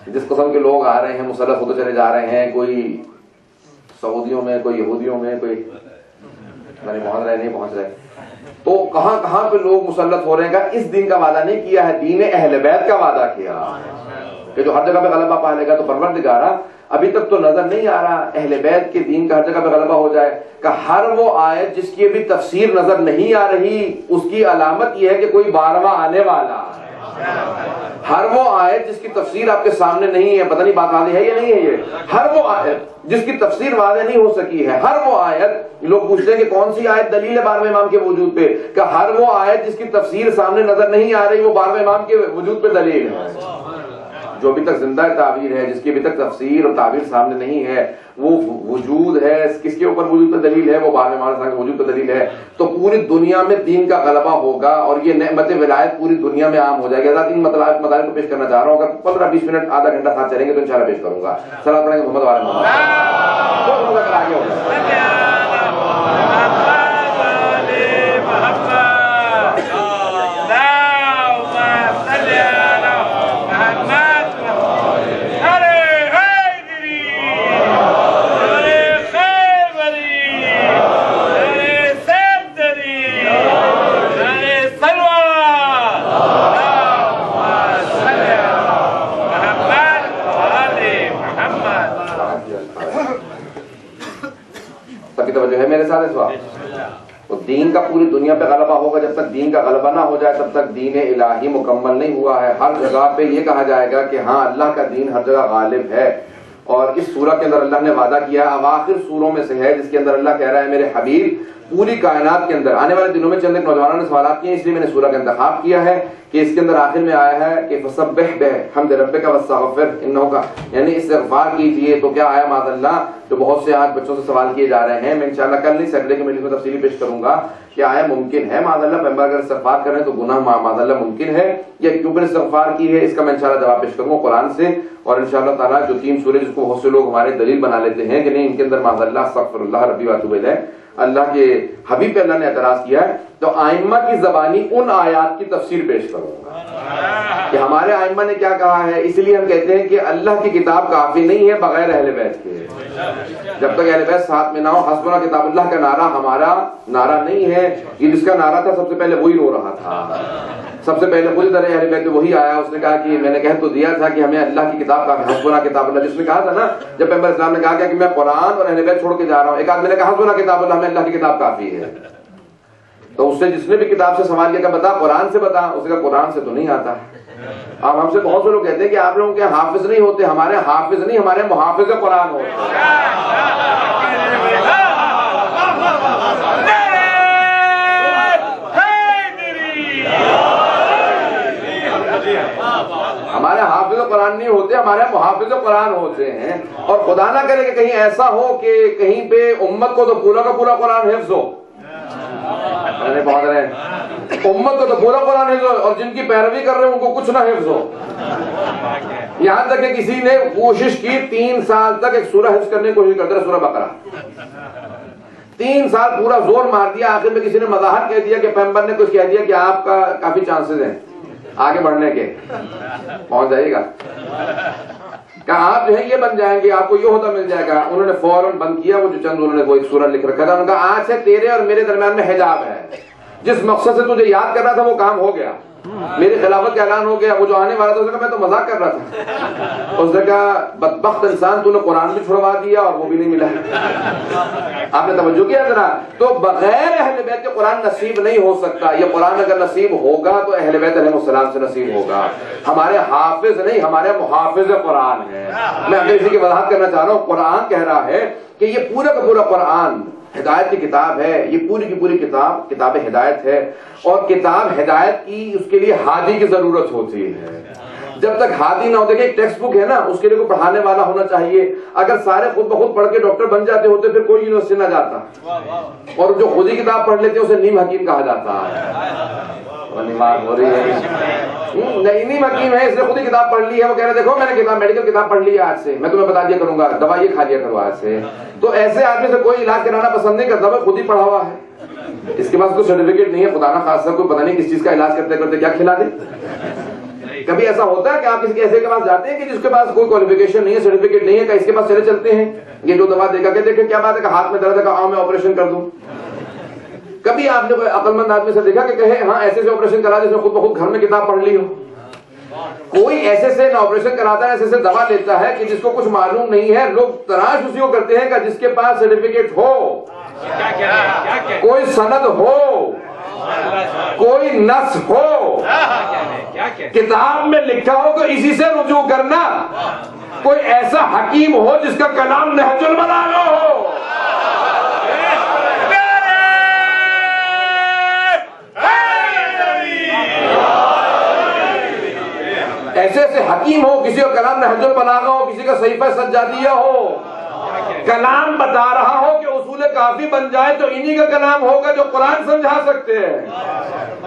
جس قسم کے لوگ آ رہے ہیں مسلط ہوتے چلے جا رہے ہیں, کوئی سعودیوں میں, کوئی یہودیوں میں, کوئی پہنچ رہے نہیں پہنچ رہے, تو کہاں کہاں پہ لوگ مسلط ہو رہے ہیں. اس دین کا وعدہ نہیں کیا ہے, دین اہل بیت کا وعدہ کیا کہ جو ہر جگہ پہ غلبہ پا لے گا. تو پروردگارا ابھی تک تو نظر نہیں آ رہا اہل بیت کے دین کا ہر جگہ پہ غلبہ ہو جائے. کہ ہر وہ آیت جس کی ابھی تفسیر نظر نہیں آ رہی اس کی علامت یہ ہے کہ کوئی 12واں آنے والا ہے. ہر وہ آیت جس کی تفسیر آپ کے سامنے نہیں ہے, پتہ نہیں بات واضح ہے یا نہیں ہے, یہ ہر وہ آیت جس کی تفسیر واضح نہیں ہو سکی ہے, ہر وہ آیت, لوگ پوچھتے ہیں کہ کون سی آیت دلیل ہے 12ویں امام کے وجود پہ, کہ ہر وہ آیت جس کی تفسیر سامنے نظر نہیں آ رہی وہ 12ویں امام کے وجود پہ دلیل ہے. جو ابھی تک زندہ تعبیر ہے, جس کی ابھی تک تفسیر اور تعبیر سامنے نہیں ہے, وہ وجود ہے, کس کے اوپر وجود پہ دلیل ہے, وہ 12ویں امام کے وجود پہ دلیل ہے. تو پوری دنیا میں دین کا غلبہ ہوگا اور یہ نعمت ولایت پوری دنیا میں عام ہو جائے گی. تین مطالب کو پیش کرنا چاہ رہا ہوں, اگر 15-20 منٹ آدھا گھنٹہ ساتھ چلیں گے تو انشاءاللہ پیش کروں گا. سلام پڑھیں گے محمد والے محمد. دین کا پوری دنیا پہ غلبہ ہوگا. جب تک دین کا غلبہ نہ ہو جائے تب تک دین الہی مکمل نہیں ہوا ہے. ہر جگہ پہ یہ کہا جائے گا کہ ہاں اللہ کا دین ہر جگہ غالب ہے. اور اس سورہ کے اندر اللہ نے وعدہ کیا, اواخر سوروں میں سے ہے, جس کے اندر اللہ کہہ رہا ہے میرے حبیب پوری کائنات کے اندر آنے والے دنوں میں چند ایک نوجوانوں نے سوالات کیے, اس لیے میں نے سورہ کا انتخاب کیا ہے کہ اس کے اندر آخر میں آیا ہے کہ فسبح بحمد ربک واستغفر انہ کا, یعنی استغفار کیجئے. تو کیا آیا معاذ اللہ جو بہت سے آج بچوں سے سوال کیے جا رہے ہیں, میں انشاءاللہ کل نہیں سیٹرڈے کے میٹنگ میں تفصیلی پیش کروں گا کہ آیا ممکن ہے معاذ اللہ پیغمبر اگر استغفار کریں تو گناہ معاذ اللہ ممکن ہے یا کیوں پر استغفار کی ہے, اس کا میں انشاءاللہ جواب پیش کروں گا قرآن سے. اور انشاءاللہ تعالیٰ جو 3 سورے جس کو بہت سے لوگ ہمارے دلیل بنا لیتے ہیں کہ نہیں ان کے اندر معاذ اللہ استغفر اللہ ربی واتوب الیہ, اللہ کے حبیب پہ اللہ نے اعتراض کیا ہے, تو آئمہ کی زبانی ان آیات کی تفسیر پیش کروں گا کہ ہمارے آئمہ نے کیا کہا ہے. اس لیے ہم کہتے ہیں کہ اللہ کی کتاب کافی نہیں ہے بغیر اہل بیت کے. جب تک اہل بیت ساتھ میں نہ ہو, حسبنا کتاب اللہ کا نعرہ ہمارا نعرہ نہیں ہے. یہ جس کا نعرہ تھا سب سے پہلے وہی رو رہا تھا, سب سے پہلے خود طرح اہل بیت وہی آیا, اس نے کہا کہ میں نے کہہ تو دیا تھا کہ ہمیں اللہ کی کتاب کا حسبنا کتاب اللہ, جس نے کہا تھا نا جب پیغمبر اسلام نے کہا کہ میں قرآن اور اہل بیت چھوڑ کے جا رہا ہوں, ایک آدمی نے کہا حسبنا کتاب اللہ, ہمیں اللہ کی کتاب کافی ہے. تو اس سے جس نے بھی کتاب سے سوال کیا کہ بتا قرآن سے بتا, اس کا قرآن سے تو نہیں آتا. اب ہم سے بہت سے لوگ کہتے ہیں کہ آپ لوگوں کے حافظ نہیں ہوتے, ہمارے حافظ نہیں, ہمارے محافظ قرآن ہوتے. قرآن نہیں ہوتے, ہمارے یہاں محافظ قرآن ہوتے ہیں. اور خدا نہ کرے کہ کہیں ایسا ہو کہ کہیں پہ امت کو تو پورا کا پورا قرآن حفظ ہو, پہنچ رہے ہیں, امت کو تو پورا قرآن حفظ ہو اور جن کی پیروی کر رہے ہیں ان کو کچھ نہ حفظ ہو. یہاں تک کہ کسی نے کوشش کی 3 سال تک ایک سورہ حفظ کرنے کی کوشش کرتے رہے, سورہ بقرہ 3 سال پورا زور مار دیا. آخر میں کسی نے مظاہر کہہ دیا کہ پیغمبر نے کچھ کہہ دیا کہ آپ کا کافی چانسز ہیں آگے بڑھنے کے, پہنچ جائے گا, کہ آپ جو ہے یہ بن جائیں گے, آپ کو یہ ہوتا مل جائے گا. انہوں نے فوراً بند کیا وہ جو چند انہوں نے وہ ایک سورہ لکھ رکھا تھا. انہوں نے کہا آج سے تیرے اور میرے درمیان میں حجاب ہے, جس مقصد سے تجھے یاد کرنا تھا وہ کام ہو گیا, میری خلافت کا اعلان ہو گیا. وہ جو آنے والا تھا اس نے کہا میں تو مذاق کر رہا تھا. اس نے کہا بدبخت انسان, تو نے قرآن بھی چھڑوا دیا اور وہ بھی نہیں ملا. آپ نے توجہ کیا ذرا؟ تو بغیر اہل بیت کے قرآن نصیب نہیں ہو سکتا. یہ قرآن اگر نصیب ہوگا تو اہل بیت علیہ السلام سے نصیب ہوگا. ہمارے حافظ نہیں, ہمارے محافظ قرآن ہیں. میں اگر اسی کی وضاحت کرنا چاہ رہا ہوں, قرآن کہہ رہا ہے کہ یہ پورا کا پورا قرآن ہدایت کی کتاب ہے. یہ پوری کی پوری کتاب کتاب ہدایت ہے, اور کتاب ہدایت کی اس کے لیے ہادی کی ضرورت ہوتی ہے. جب تک ہادی نہ ہو, دیکھیں ایک ٹیکسٹ بک ہے نا, اس کے لیے کوئی پڑھانے والا ہونا چاہیے. اگر سارے خود بخود پڑھ کے ڈاکٹر بن جاتے ہوتے پھر کوئی یونیورسٹی نہ جاتا, اور جو خود ہی کتاب پڑھ لیتے اسے نیم حکیم کہا جاتا ہے. ہو رہی ہے نیم حکیم ہے, اس نے خود ہی کتاب پڑھ لی ہے. وہ کہہ رہے دیکھو میں نے کتاب میڈیکل کتاب پڑھ لی ہے, آج سے میں تمہیں بتا دیا کروں گا, دوا یہ کھا لیا کرو آج سے. تو ایسے آدمی سے کوئی علاج کرانا پسند نہیں کرتا, وہ خود ہی پڑھا ہوا ہے, اس کے پاس کوئی سرٹیفکیٹ نہیں ہے. خدا نہ خاصا کوئی پتہ نہیں کس چیز کا علاج کرتے کرتے کیا کھلا دے. کبھی ایسا ہوتا ہے کہ آپ کسی ایسے کے پاس جاتے ہیں کہ جس کے پاس کوئی کوالیفیکیشن نہیں ہے, سرٹیفکیٹ نہیں ہے, کہ اس کے پاس چلے چلتے ہیں, یہ جو دوا دے گا کہ دیکھیں کیا بات ہے کہ ہاتھ میں درد ہے, کہ میں آپریشن کر دوں. کبھی آپ نے کوئی عقل مند آدمی سے دیکھا کہ کہے ہاں ایسے سے آپریشن کرا جس نے خود بخود گھر میں کتاب پڑھ لی ہو. کوئی ایسے سے نہ آپریشن کراتا ہے, ایسے سے دوا لیتا ہے کہ جس کو کچھ معلوم نہیں ہے. لوگ تراش اسی کو کرتے ہیں کہ جس کے پاس سرٹیفکیٹ ہو, کوئی سند ہو, کوئی نص ہو, کتاب میں لکھا ہو تو اسی سے رجوع کرنا. کوئی ایسا حکیم ہو جس کا کلام نہج البلاغہ ہو. ایسے ایسے حکیم ہو, کسی کا کلام نہج البلاغہ ہو, کسی کا صحیفہ سجادیہ ہو, کلام بتا رہا ہو کہ اصول کافی بن جائے تو انہی کا کلام ہوگا جو قرآن سمجھا سکتے ہیں.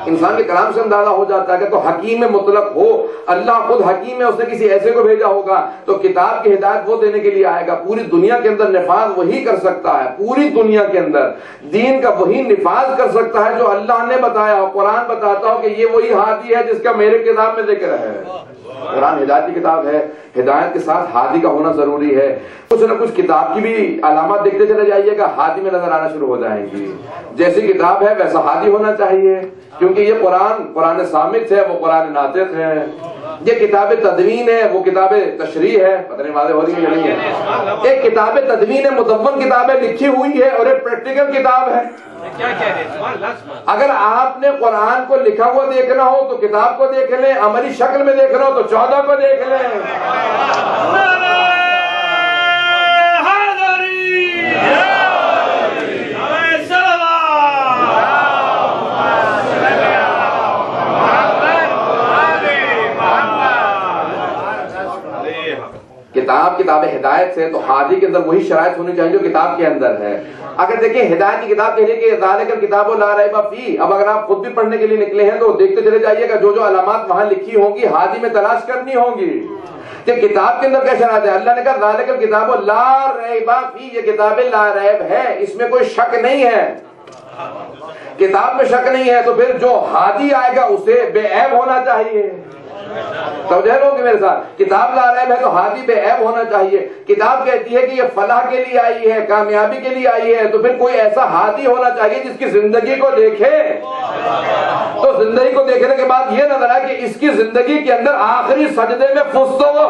انسان کے کلام سے اندازہ ہو جاتا ہے کہ تو حکیم مطلق ہو. اللہ خود حکیم ہے, اس نے کسی ایسے کو بھیجا ہوگا تو کتاب کی ہدایت وہ دینے کے لیے آئے گا. پوری دنیا کے اندر نفاذ وہی کر سکتا ہے, پوری دنیا کے اندر دین کا وہی نفاذ کر سکتا ہے جو اللہ نے بتایا ہو. قرآن بتاتا ہو کہ یہ وہی ہادی ہے جس کا میرے کتاب میں ذکر ہے. قرآن ہدایت کی کتاب ہے, ہدایت کے ساتھ ہادی کا ہونا ضروری ہے. کچھ نہ کچھ کتاب کی بھی علامات دیکھتے چلے جائیے گا, ہادی میں نظر آنا شروع ہو جائیں گی. جیسی کتاب ہے ویسا ہادی ہونا چاہیے, کیونکہ یہ قرآن صامت ہے, وہ قرآن ناطق ہے. یہ کتاب تدوین ہے, وہ کتاب تشریح ہے. پتہ نہیں واضح ہو رہی ہے یا نہیں ہے. ایک کتاب تدوین ہے, مدون کتاب ہے, لکھی ہوئی ہے, اور ایک پریکٹیکل کتاب ہے. اگر آپ نے قرآن کو لکھا ہوا دیکھنا ہو تو کتاب کو دیکھ لیں, عملی شکل میں دیکھنا ہو تو 14 کو دیکھ لیں. کتاب ہدایت سے, تو ہادی کے اندر وہی شرائط ہونی چاہیے جو کتاب کے اندر ہے. اگر دیکھیں ہدایت کی کتاب کہہ رہی ہے کہ ذالک الکتاب لا ریب فیہ, اب اگر آپ خود بھی پڑھنے کے لیے نکلے ہیں تو دیکھتے چلے جائیے گا جو جو علامات وہاں لکھی ہوں گی ہادی میں تلاش کرنی ہوں گی کہ کتاب کے اندر کیا شرائط ہے. اللہ نے کہا ذالک الکتاب لا ریب فیہ, یہ کتاب لا ریب ہے, اس میں کوئی شک نہیں ہے. کتاب میں شک نہیں ہے تو پھر جو ہادی آئے گا اسے بے عیب ہونا چاہیے. سمجھے لوگ میرے ساتھ, کتاب لا ریب ہے تو ہادی بے عیب ہونا چاہیے. کتاب کہتی ہے کہ یہ فلاح کے لیے آئی ہے, کامیابی کے لیے آئی ہے, تو پھر کوئی ایسا ہادی ہونا چاہیے جس کی زندگی کو دیکھے تو زندگی کو دیکھنے کے بعد یہ نظر آئے کہ اس کی زندگی کے اندر آخری سجدے میں فستو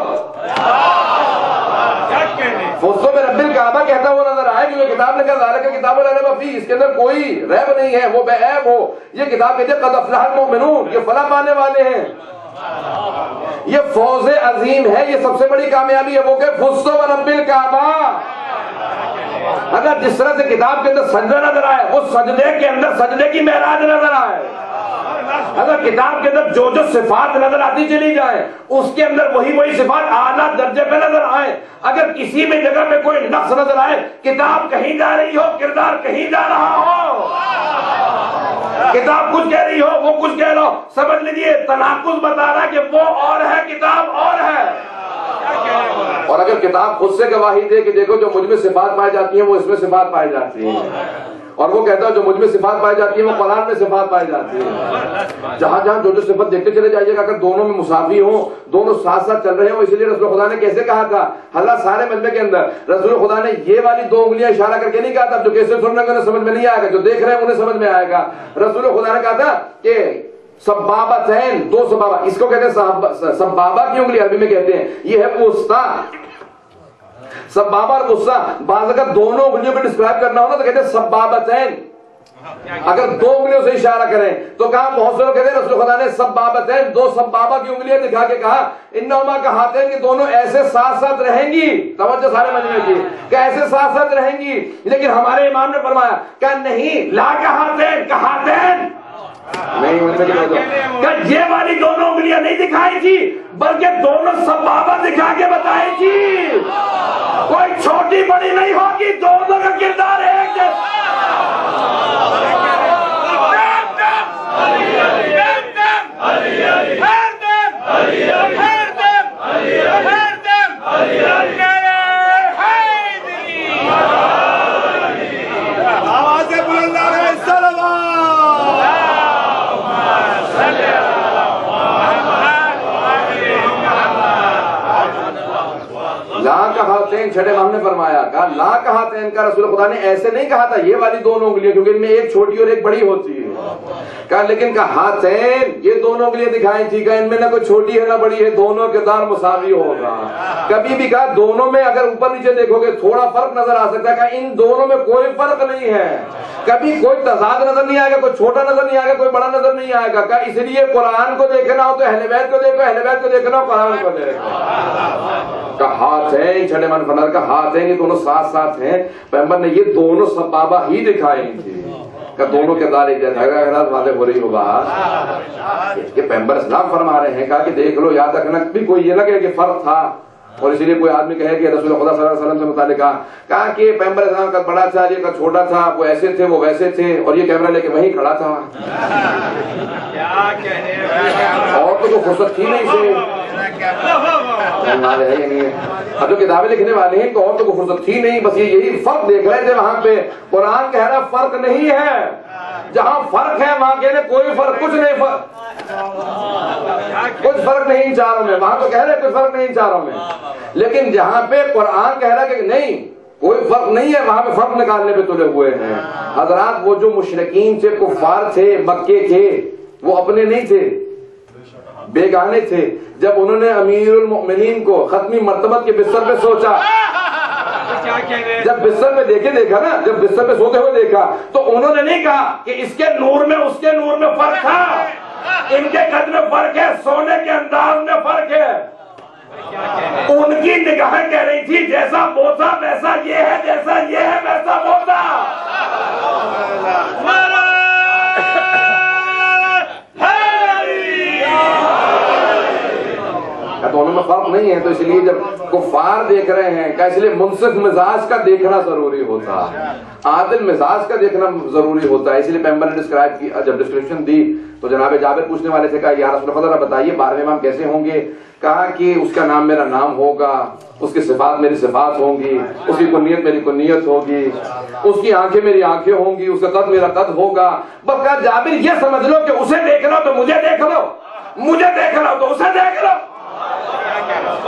میں رب الکعبہ کہتا ہوا نظر آئے کہ یہ کتاب نے کہا ذالک الکتاب لا ریب فیہ, اس کے اندر کوئی ریب نہیں ہے, وہ بے عیب ہو. یہ کتاب کہتی ہے قد افلح المؤمنون, یہ فلاح پانے والے ہیں, یہ فوز عظیم ہے, یہ سب سے بڑی کامیابی ہے. وہ کہ فزت ورب الکعبہ. اگر جس طرح سے کتاب کے اندر سجدہ نظر آئے, وہ سجدے کے اندر سجدے کی معراج نظر آئے. اگر کتاب کے اندر جو جو صفات نظر آتی چلی جائیں اس کے اندر وہی صفات اعلیٰ درجے پہ نظر آئے. اگر کسی بھی جگہ میں کوئی نقص نظر آئے، کتاب کہیں جا رہی ہو، کردار کہیں جا رہا ہو، کتاب کچھ کہہ رہی ہو، وہ کچھ کہہ رہا ہو، سمجھ لیجیے تناقض بتا رہا ہے کہ وہ اور ہے، کتاب اور ہے. اور اگر کتاب خود سے گواہی دے کہ دیکھو جو مجھ میں صفات پائی جاتی ہیں وہ اس میں صفات پائی جاتی ہیں، اور وہ کہتا ہے جو مجھ میں صفات پائی جاتی ہیں وہ قرآن میں صفات پائی جاتی ہیں، جہاں جہاں جو جو صفات دیکھتے چلے جائیے گا، اگر دونوں میں مساوی ہوں، دونوں ساتھ ساتھ چل رہے ہوں. اسی لیے رسول خدا نے کیسے کہا تھا، اللہ سارے مجمع کے اندر رسول خدا نے یہ والی 2 انگلیاں اشارہ کر کے نہیں کہا تھا جو کیسے سننے کو سمجھ میں نہیں آئے گا، جو دیکھ رہے ہیں انہیں سمجھ میں آئے گا. رسول خدا نے کہا تھا کہ سبابتین، 2 سبابہ، اس کو کہتے ہیں سبابہ کی انگلی عربی میں کہتے ہیں، یہ ہے وسطیٰ. سبابہ اور وسطیٰ، بعض اگر دونوں انگلیوں کو ڈسکرائب کرنا ہونا تو کہتے ہیں سبابتین. اگر 2 انگلیوں سے اشارہ کریں تو کہا، بہت سے لوگ کہتے ہیں رسول خدا نے سبابتین، 2 سبابہ کی انگلیاں دکھا کے کہا انہما کہاتین کہ دونوں ایسے ساتھ ساتھ رہیں گی. توجہ سارے مجمع کی کہ ایسے ساتھ ساتھ رہیں گی. لیکن ہمارے امام نے فرمایا کہ نہیں، لا کہاتین، کہاتین نہیں، یہ والی دونوں انگلیاں نہیں دکھائی تھی بلکہ دونوں سبابہ دکھا کے بتائی تھی. کوئی چھوٹی بڑی نہیں ہوگی، دونوں کا کردار ایک جیسا. لا کہاتین، چھٹے امام نے فرمایا کہا لا کہاتین کا رسول خدا نے ایسے نہیں کہا تھا یہ والی 2 انگلیاں، کیونکہ ان میں ایک چھوٹی اور ایک بڑی ہوتی ہے. کہا لیکن کہاتین، یہ 2 انگلیاں دکھائی تھی، کہ ان میں نہ کوئی چھوٹی ہے نہ بڑی ہے، دونوں کے کردار مساوی ہوگا. کبھی بھی کہا دونوں میں اگر اوپر نیچے دیکھو گے تھوڑا فرق نظر آ سکتا ہے، کہ ان دونوں میں کوئی فرق نہیں ہے. کبھی کوئی تضاد نظر نہیں آئے گا، کوئی چھوٹا نظر نہیں آئے گا، کوئی بڑا نظر نہیں آئے گا. کہ اس لیے قرآن کو دیکھنا ہو تو اہل بیت کو دیکھو، اہل بیت کو دیکھنا ہو قرآن کو دیکھو. کہ ہاتھیں، چھٹے من فنر کا ہاتھیں، یہ دونوں ساتھ ساتھ ہیں. پیغمبر نے یہ دونوں سبابہ ہی دکھائی تھی کہ دونوں کردار ایک جیسا ہے. اگر واضح ہو رہی ہو بات کہ پیغمبر اسلام فرما رہے ہیں، کہا کہ دیکھ لو، یاد رکھنا بھی کوئی یہ نہ کہے کہ فرق تھا. اور اسی لیے کوئی آدمی کہے کہ رسول خدا صلی اللہ علیہ وسلم سے متعلق کہا کہ پیغمبر اسلام کا بڑا تھا، یہ کا چھوٹا تھا، وہ ایسے تھے وہ ویسے تھے، اور یہ کیمرہ لے کے وہیں کھڑا تھا. اور تو کوئی فرصت تھی نہیں سے اب جو کتابیں لکھنے والے ہیں تو اور تو کوئی فرصت تھی نہیں، بس یہی فرق دیکھ رہے تھے وہاں پہ. قرآن کہہ رہا فرق نہیں ہے، جہاں فرق ہے وہاں کہہ رہے کوئی فرق، کچھ نہیں، کچھ فرق نہیں ان چاروں میں. وہاں تو کہہ رہے کچھ فرق نہیں ان چاروں میں، لیکن جہاں پہ قرآن کہہ رہا کہ نہیں کوئی فرق نہیں ہے، وہاں پہ فرق نکالنے پہ تلے ہوئے ہیں. حضرات وہ جو مشرکین سے کفار تھے مکے کے، وہ اپنے نہیں تھے، بیگانے تھے. جب انہوں نے امیر المؤمنین کو ختمی مرتبت کے بستر پہ سوچا، جب بستر پہ دیکھا نا، جب بستر پہ سوتے ہوئے دیکھا تو انہوں نے نہیں کہا کہ اس کے نور میں اس کے نور میں فرق تھا، ان کے قد میں فرق ہے، سونے کے انداز میں فرق ہے. ان کی نگاہیں کہہ رہی تھی جیسا بوسا ویسا یہ ہے، جیسا یہ ہے ویسا بوسا. دونوں میں فرق نہیں ہے. تو اس لیے جب کفار دیکھ رہے ہیں کہ اس لیے منصف مزاج کا دیکھنا ضروری ہوتا ہے، عادل مزاج کا دیکھنا ضروری ہوتا ہے. اس لیے پیغمبر نے ڈسکرائب کی، جب ڈسکرپشن دی تو جناب جابر پوچھنے والے سے کہا یا رسول اللہ بتائیے 12ویں امام کیسے ہوں گے؟ کہا کہ اس کا نام میرا نام ہوگا، اس کی صفات میری صفات ہوں گی، اس کی کنیت میری کنیت ہوگی، اس کی آنکھیں میری آنکھیں ہوں گی، اس کا قد میرا قد ہوگا. بس کہا جابر یہ سمجھ لو کہ اسے دیکھ لو تو مجھے دیکھ لو، مجھے دیکھ لو تو اسے دیکھ لو.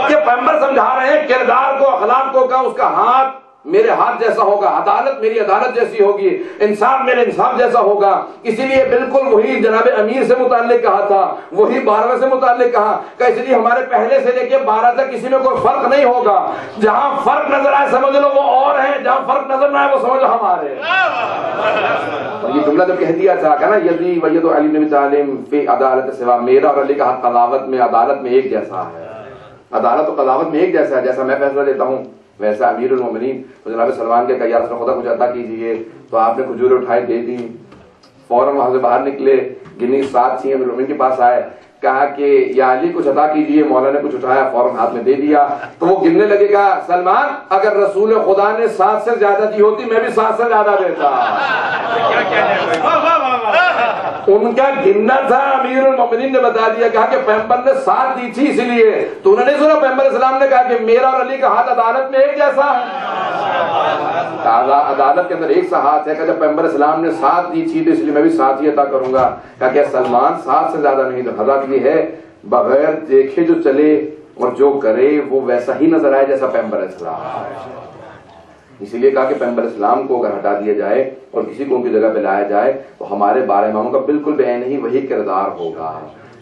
کہ پیغمبر سمجھا رہے ہیں کردار کو، اخلاق کو، کہ اس کا ہاتھ میرے ہاتھ جیسا ہوگا، عدالت میری عدالت جیسی ہوگی، انصاف میرے انصاف جیسا ہوگا. اسی لیے بالکل وہی جناب امیر سے متعلق کہا تھا، وہی 12ویں سے متعلق کہا کہ اس لیے ہمارے پہلے سے لے کے 12 تک کسی میں کوئی فرق نہیں ہوگا. جہاں فرق نظر آئے سمجھ لو وہ اور ہیں، جہاں فرق نظر نہ آئے وہ سمجھ لو ہمارے. یہ جملہ جب کہہ دیا تھا کہ نا یدی و ید علی بن ابی طالب فی عدالت سوا، میرا اور علی کا ہاتھ قضاوت میں عدالت میں ایک جیسا ہے. عدالت و قضاوت میں ایک جیسا ہے، جیسا میں فیصلہ لیتا ہوں ویسا امیر المومنین. تو جناب سلمان کے کہا یا رسول خدا کچھ عطا کیجیے، تو آپ نے کھجوریں اٹھائے دے دی. فوراً وہاں سے باہر نکلے گنی 7 تھی، امیر المومنین کے پاس آئے، کہا کہ یا علی کچھ عطا کیجئے، مولا نے کچھ اٹھایا فوراً ہاتھ میں دے دیا، تو وہ گننے لگے، کہا سلمان اگر رسول خدا نے 7 سے زیادہ دی ہوتی میں بھی 7 سے زیادہ دیتا۔ ان کا گننا تھا، امیر المومنین نے بتا دیا، کہا کہ پیغمبر نے 7 دی تھی اسی لیے، تو انہوں نے نہیں سنا پیغمبر اسلام نے کہا کہ میرا اور علی کا ہاتھ عدالت میں ایک جیسا ہے، عدالت کے اندر ایک سا ہاتھ ہے، کہ جب پیغمبر اسلام نے 7 دی تھی تو اس لیے میں بھی 7 ہی عطا کروں گا۔ کہا کہ سلمان 7 سے زیادہ نہیں، تو حضرت یہ ہے بغیر دیکھے جو چلے اور جو کرے وہ ویسا ہی نظر آئے جیسا پیغمبر اسلام۔ اسی لیے کہا کہ پیغمبر اسلام کو اگر ہٹا دیا جائے اور کسی کو ان کی جگہ پہ لایا جائے تو ہمارے 12 اماموں کا بالکل بے نہیں وہی کردار ہوگا۔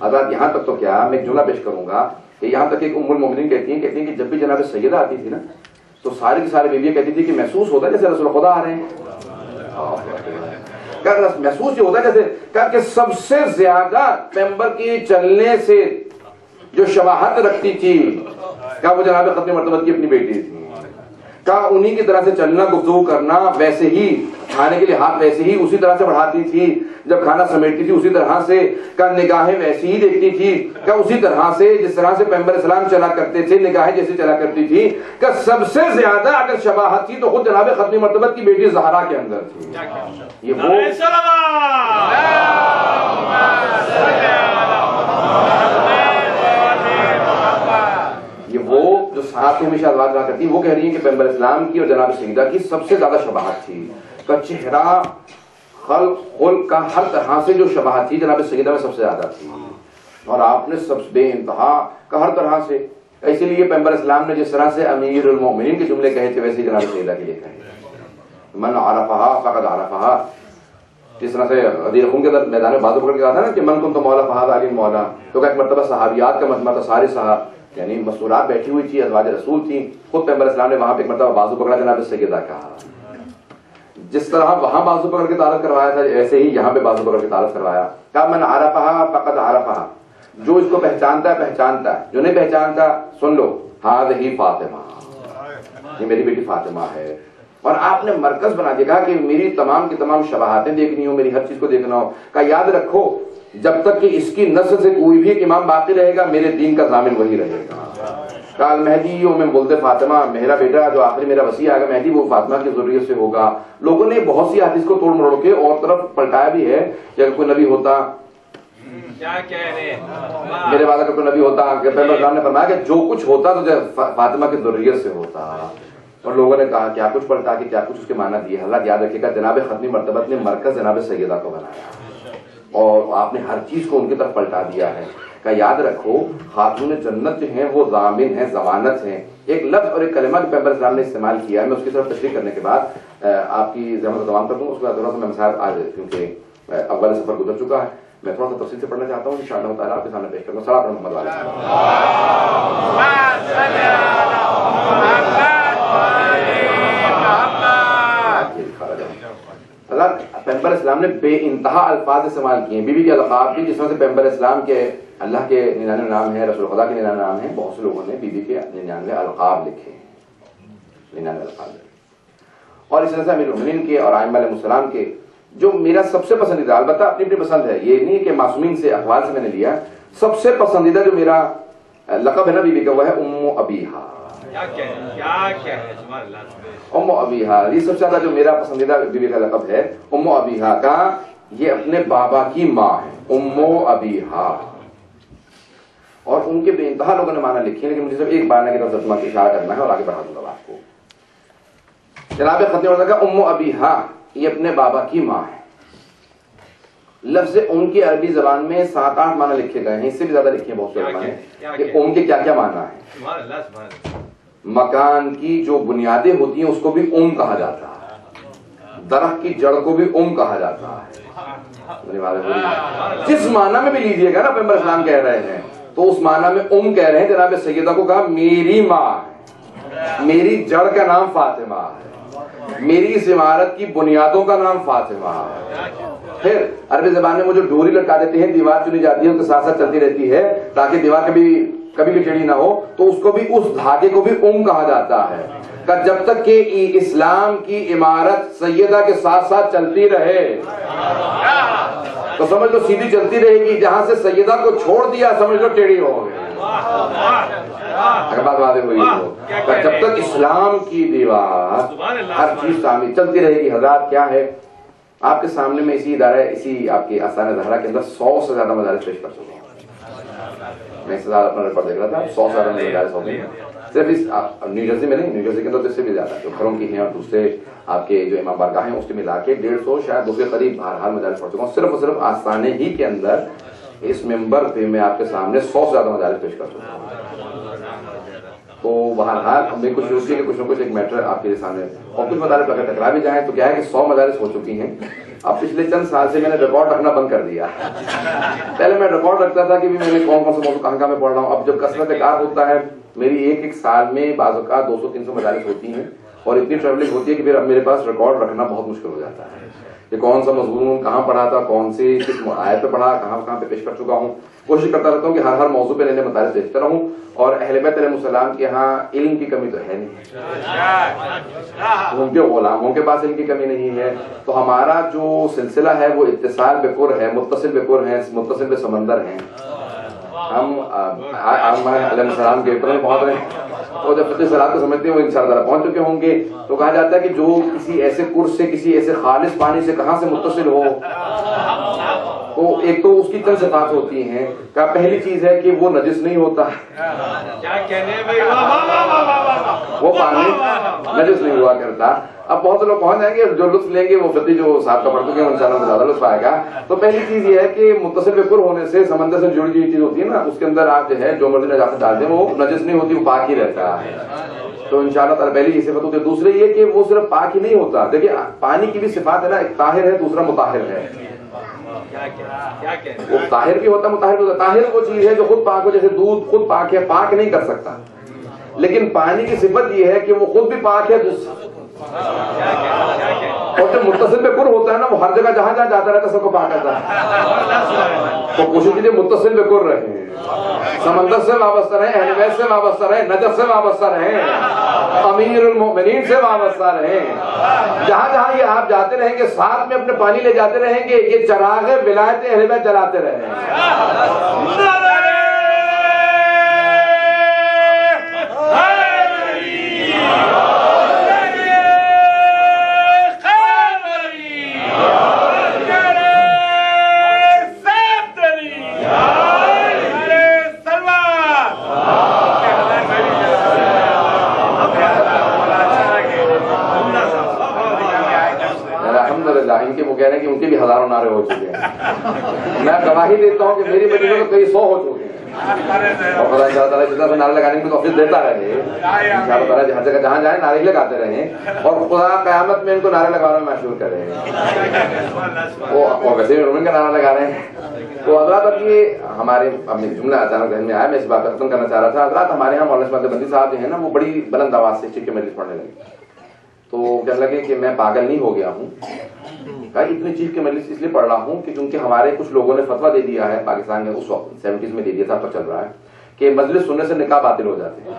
حضرت یہاں تک تو کیا، میں ایک جملہ پیش کروں گا کہ یہاں تک ایک ام المومنین کہتی ہیں کہ جب بھی جناب سیدہ آتی تھی نا تو ساری کی ساری بیویاں کہتی تھی کہ محسوس ہوتا ہے جیسے رسول خدا آ رہے ہیں، محسوس یہ ہوتا ہے جیسے کہ سب سے زیادہ پیغمبر کی چلنے سے جو شباہت رکھتی تھی کیا وہ جناب ختم مرتبت کی اپنی بیٹی تھی، کہا انہی کی طرح سے چلنا، گفتگو کرنا، ویسے ہی کھانے کے لیے ہاتھ ویسے ہی اسی طرح سے بڑھاتی تھی، جب کھانا سمیٹتی تھی اسی طرح سے، کہا نگاہیں ویسی ہی دیکھتی تھی، کہا اسی طرح سے جس طرح سے پیغمبر اسلام چلا کرتے تھے نگاہیں جیسی چلا کرتی تھی، کہا سب سے زیادہ اگر شباہت تھی تو خود جناب ختم مرتبت کی بیٹی زہرا کے اندر تھی۔ یہ وہ جو ساتھ میں ہمیشہ بات کرتی ہیں وہ کہہ رہی ہیں کہ پیغمبر اسلام کی اور جناب سیدہ کی سب سے زیادہ شباہت تھی، کا چہرہ خلق کا ہر طرح سے جو شباہت تھی جناب سیدہ میں سب سے زیادہ تھی، اور آپ نے سب بے انتہا کا ہر طرح سے، اسی لیے پیغمبر اسلام نے جس طرح سے امیر المومنین کے جملے کہے تھے ویسے ہی جناب سیدہ کے لیے کہے، من عرفہا فقد عرفہا، جس طرح سے غدیر خون کے اندر میدان میں بازو پکڑ کے کہا تھا نا کہ من کنت مولا فہذا علی مولا، تو ایک مرتبہ صحابیات کا مجمع تھا، سارے صحابہ یعنی مستورات بیٹھی ہوئی تھی، ازواج رسول تھی، خود پیغمبر اسلام نے وہاں پہ ایک مرتبہ بازو پکڑا جناب سیدہ کہا، جس طرح وہاں بازو پکڑ کے تعارف کروایا تھا ایسے ہی یہاں پہ بازو پکڑ کے تعارف کروایا، کہا من عرفہا فقد عرفہا، جو اس کو پہچانتا ہے پہچانتا ہے، جو نہیں پہچانتا سن لو، ہذہ فاطمہ، یہ میری بیٹی فاطمہ ہے، اور آپ نے مرکز بنا دیا، کہا کہ میری تمام کی تمام شباہتیں دیکھنی ہو، میری ہر چیز کو دیکھنا ہو، کہا یاد رکھو جب تک کہ اس کی نسل سے کوئی بھی ایک امام باقی رہے گا میرے دین کا ضامن وہی رہے گا۔ کال مہدی میں بولتے فاطمہ، میرا بیٹا جو آخری میرا وسیع آگا مہدی وہ فاطمہ کی ذریت سے ہوگا۔ لوگوں نے بہت سی حدیث کو توڑ مروڑ کے اور طرف پلٹایا بھی ہے کہ اگر کوئی نبی ہوتا، میرے بعد اگر کوئی نبی ہوتا، پیغمبر اسلام نے فرمایا کہ جو کچھ ہوتا تو فاطمہ کی ذریت سے ہوتا، اور لوگوں نے کہا کیا کچھ پلٹا کے کیا کچھ اس کے معنی دیے۔ حضرت یاد رکھیے گا جناب ختمی مرتبت نے مرکز جناب سیدہ کو بنایا اور آپ نے ہر چیز کو ان کی طرف پلٹا دیا ہے، کہ یاد رکھو خاتون جنت جو ہیں وہ ضامن ہیں، ضمانت ہیں۔ ایک لفظ اور ایک کلمہ جو پیغمبر اسلام نے استعمال کیا ہے، میں اس کی طرف تشریح کرنے کے بعد آپ کی زحمت تمام کر دوں، اس کے بعد تھوڑا سا میں مسائل آج کیونکہ اول سفر گزر چکا ہے میں تھوڑا سا تفصیل سے پڑھنا چاہتا ہوں، انشاءاللہ تعالیٰ آپ کے سامنے پیش کروں گا۔ صلاۃ محمد علیہ پیغمبر اسلام نے بے انتہا الفاظ استعمال کیے ہیں، بی بی کے القاب کی، جس طرح سے پیغمبر اسلام کے اللہ کے 99 نام ہیں، رسول خدا کے 99 نام ہیں، بہت سے لوگوں نے بی بی کے 99 القاب لکھے، 99 القاب لکھے۔ اور اس طرح سے امیر المومنین کے اور ائمہ علیہ السلام کے جو میرا سب سے پسندیدہ، البتہ اپنی اپنی پسند ہے، یہ نہیں کہ معصومین سے اقوال سے میں نے لیا، سب سے پسندیدہ جو میرا لقب ہے نا بی بی کا وہ ہے ام ابیہا۔ ام ابیہا یہ سب سے زیادہ جو میرا پسندیدہ بی بی کا لقب ہے ام ابیہا کا، یہ اپنے بابا کی ماں ہے ام ابیہا، اور ان کے بے انتہا لوگوں نے معنی لکھی ہیں، لیکن مجھے صرف ایک معنی کی طرف ترجمہ کی اشارہ کرنا ہے اور آگے بڑھا دوں گا آپ کو۔ جناب ختم عرض کا ام ابیہا یہ اپنے بابا کی ماں ہے، لفظ ام کی عربی زبان میں 7-8 معنی لکھے گئے ہیں، اس سے بھی زیادہ لکھے ہیں بہت سے علماء نے کہ ام کے کیا کیا معنی ہیں۔ مکان کی جو بنیادیں ہوتی ہیں اس کو بھی ام کہا جاتا ہے، درخت کی جڑ کو بھی ام کہا جاتا ہے، جس معنی میں بھی لیجئے گا نا پیغمبر اسلام کہہ رہے ہیں تو اس معنی میں ام کہہ رہے ہیں۔ جناب سیدہ کو کہا میری ماں ہے، میری جڑ کا نام فاطمہ ہے، میری اس عمارت کی بنیادوں کا نام فاطمہ ہے۔ پھر عربی زبان میں وہ جو ڈوری لٹکا دیتے ہیں، دیوار چنی جاتی ہے ان کے ساتھ ساتھ چلتی رہتی ہے تاکہ دیوار کبھی بھی ٹیڑھی نہ ہو، تو اس کو بھی اس دھاگے کو بھی ام کہا جاتا ہے، کہ جب تک کہ اسلام کی عمارت سیدہ کے ساتھ ساتھ چلتی رہے تو سمجھ لو سیدھی چلتی رہے گی، جہاں سے سیدہ کو چھوڑ دیا سمجھ لو ٹیڑھی ہو گئی۔ اگر بات واضح ہوئی تو جب تک اسلام کی دیوار ہر چیز سامنے چلتی رہے گی۔ حضرات کیا ہے آپ کے سامنے میں اسی ادارے اسی آپ کی آستانہ زہرا کے اندر 100 سے زیادہ مدارس پیش کر چکا ہوں۔ میں اس سے زیادہ اپنا ریکارڈ دیکھ رہا تھا، 100 سے زیادہ مدارس ہو گئے ہیں صرف اس نیو جرسی میں نہیں، نیو جرسی کے اندر تو اس سے بھی زیادہ جو گھروں کی ہیں اور دوسرے آپ کے جو امام بارگاہ ہیں اس کے ملا کے 150 شاید 200 کے قریب بہرحال مدارس پڑھ چکا ہوں۔ صرف اور صرف آستانے ہی کے اندر اس ممبر پہ میں آپ کے سامنے 100 سے زیادہ مدارس پیش کر چکا ہوں۔ تو بہرحال ہم نے کچھ شروع کیا کہ کچھ نہ کچھ ایک میٹر آپ کے سامنے، اور کچھ مدارس اگر ٹکرا بھی جائیں تو کیا ہے کہ 100 مدارس ہو چکی ہیں۔ اب پچھلے چند سال سے میں نے ریکارڈ رکھنا بند کر دیا۔ پہلے میں ریکارڈ رکھتا تھا کہ میں نے کون کون سے موضوع کہاں میں پڑھ رہا ہوں۔ اب جب کثرت کار ہوتا ہے، میری ایک سال میں بعض اوقات 200-300 مدارس ہوتی ہیں اور اتنی ٹریولنگ ہوتی ہے کہ پھر اب میرے پاس ریکارڈ رکھنا بہت مشکل ہو جاتا ہے کہ کون سا مضمون کہاں پڑھا تھا، کون سی کس آیت پہ پڑھا، کہاں پہ پیش کر چکا ہوں۔ کوشش کرتا رہتا ہوں کہ ہر موضوع پہ نئے مدارس دیکھتا رہوں، اور اہل بیت علیہ السلام کے ہاں علم کی کمی تو ہے نہیں، ان کے غلاموں کے پاس علم کی کمی نہیں ہے۔ تو ہمارا جو سلسلہ ہے وہ اتصال بقر ہے، متصل بقر ہے، متصل بسمندر ہیں۔ ہم علیہ السلام کے اوپر پہنچ رہے ہیں، اور جب فقہ صلاح کو سمجھتے ہیں وہ انشاءاللہ پہنچ چکے ہوں گے۔ تو کہا جاتا ہے کہ جو کسی ایسے کر سے، کسی ایسے خالص پانی سے کہاں سے متصل ہو، تو ایک تو اس کی چند صفات ہوتی ہیں کہ پہلی چیز ہے کہ وہ نجس نہیں ہوتا، وہ پانی نجس نہیں ہوا کرتا۔ اب بہت سے لوگ پہنچ جائیں گے، جو لطف لیں گے وہ فقہ جو صاحب کا پڑھ چکے ہیں ان شاء اللہ زیادہ لطف آئے گا۔ تو پہلی چیز یہ ہے کہ متصل بقر ہونے سے سمندر سے جڑی ہوئی چیز ہوتی ہے نا، اس کے اندر آپ جو ہے جو مرضی نجاست ڈال دیں وہ نجس نہیں ہوتی، وہ پاک ہی رہتا ہے۔ تو انشاءاللہ تعالی پہلی یہ صفت ہوتی ہے۔ دوسرے یہ کہ وہ صرف پاک ہی نہیں ہوتا، دیکھیں پانی کی بھی صفات ہے نا، ایک طاہر ہے دوسرا مطہر ہے۔ وہ طاہر بھی ہوتا مطہر بھی ہوتا۔ طاہر وہ چیز ہے جو خود پاک ہو، جیسے دودھ خود پاک ہے، پاک نہیں کر سکتا، لیکن پانی کی صفت یہ ہے کہ وہ خود بھی پاک ہے، اور جو متصل بقر ہوتا ہے نا وہ ہر جگہ جہاں جہاں جاتا رہتا ہے سب کو پاک کرتا ہے۔ تو کوشش کیجیے متصل بقر رہیں، سمندر سے وابستہ رہیں، اہل بیت سے وابستہ رہیں، نجف سے وابستہ رہیں، امیر المؤمنین سے وابستہ رہیں۔ جہاں جہاں یہ آپ جاتے رہیں گے ساتھ میں اپنے پانی لے جاتے رہیں گے، یہ چراغ ولایت اہل بیت جلاتے رہیں۔ ان کے وہ کہہ رہے ہیں کہ ان کے بھی ہزاروں نعرے ہو چکے ہیں، میں گواہی دیتا ہوں کہ میری مجلس میں کئی 100 ہو چکے ہیں، اور خدا انشاءاللہ تعالیٰ جتنا سے نعرے لگانے کی توفیق دیتا رہے، انشاءاللہ تعالیٰ ہر جگہ جہاں جائیں نعرے لگاتے رہیں، اور خدا قیامت میں ان کو نعرے لگانا میں مشہور کرے۔ وہ ویسے بھی رومن کا نعرہ لگا رہے ہیں۔ تو حضرات اب یہ ہمارے اپنے جملہ اچانک ذہن میں آیا، میں اس بات پر ختم کرنا چاہ رہا تھا۔ حضرات ہمارے یہاں مولانا اسماعیل بندی صاحب جو ہیں نا وہ بڑی بلند آواز سے چیخ کے مجلس پڑھنے لگے، تو کہنے لگے کہ میں پاگل نہیں ہو گیا ہوں، اتنی چیخ کے مجلس اس لیے پڑھ رہا ہوں کہ کیونکہ ہمارے کچھ لوگوں نے فتویٰ دے دیا ہے پاکستان میں، اس وقت 70s میں دے دیا تھا، پر چل رہا ہے کہ مجلس سننے سے نکاح باطل ہو جاتے ہیں۔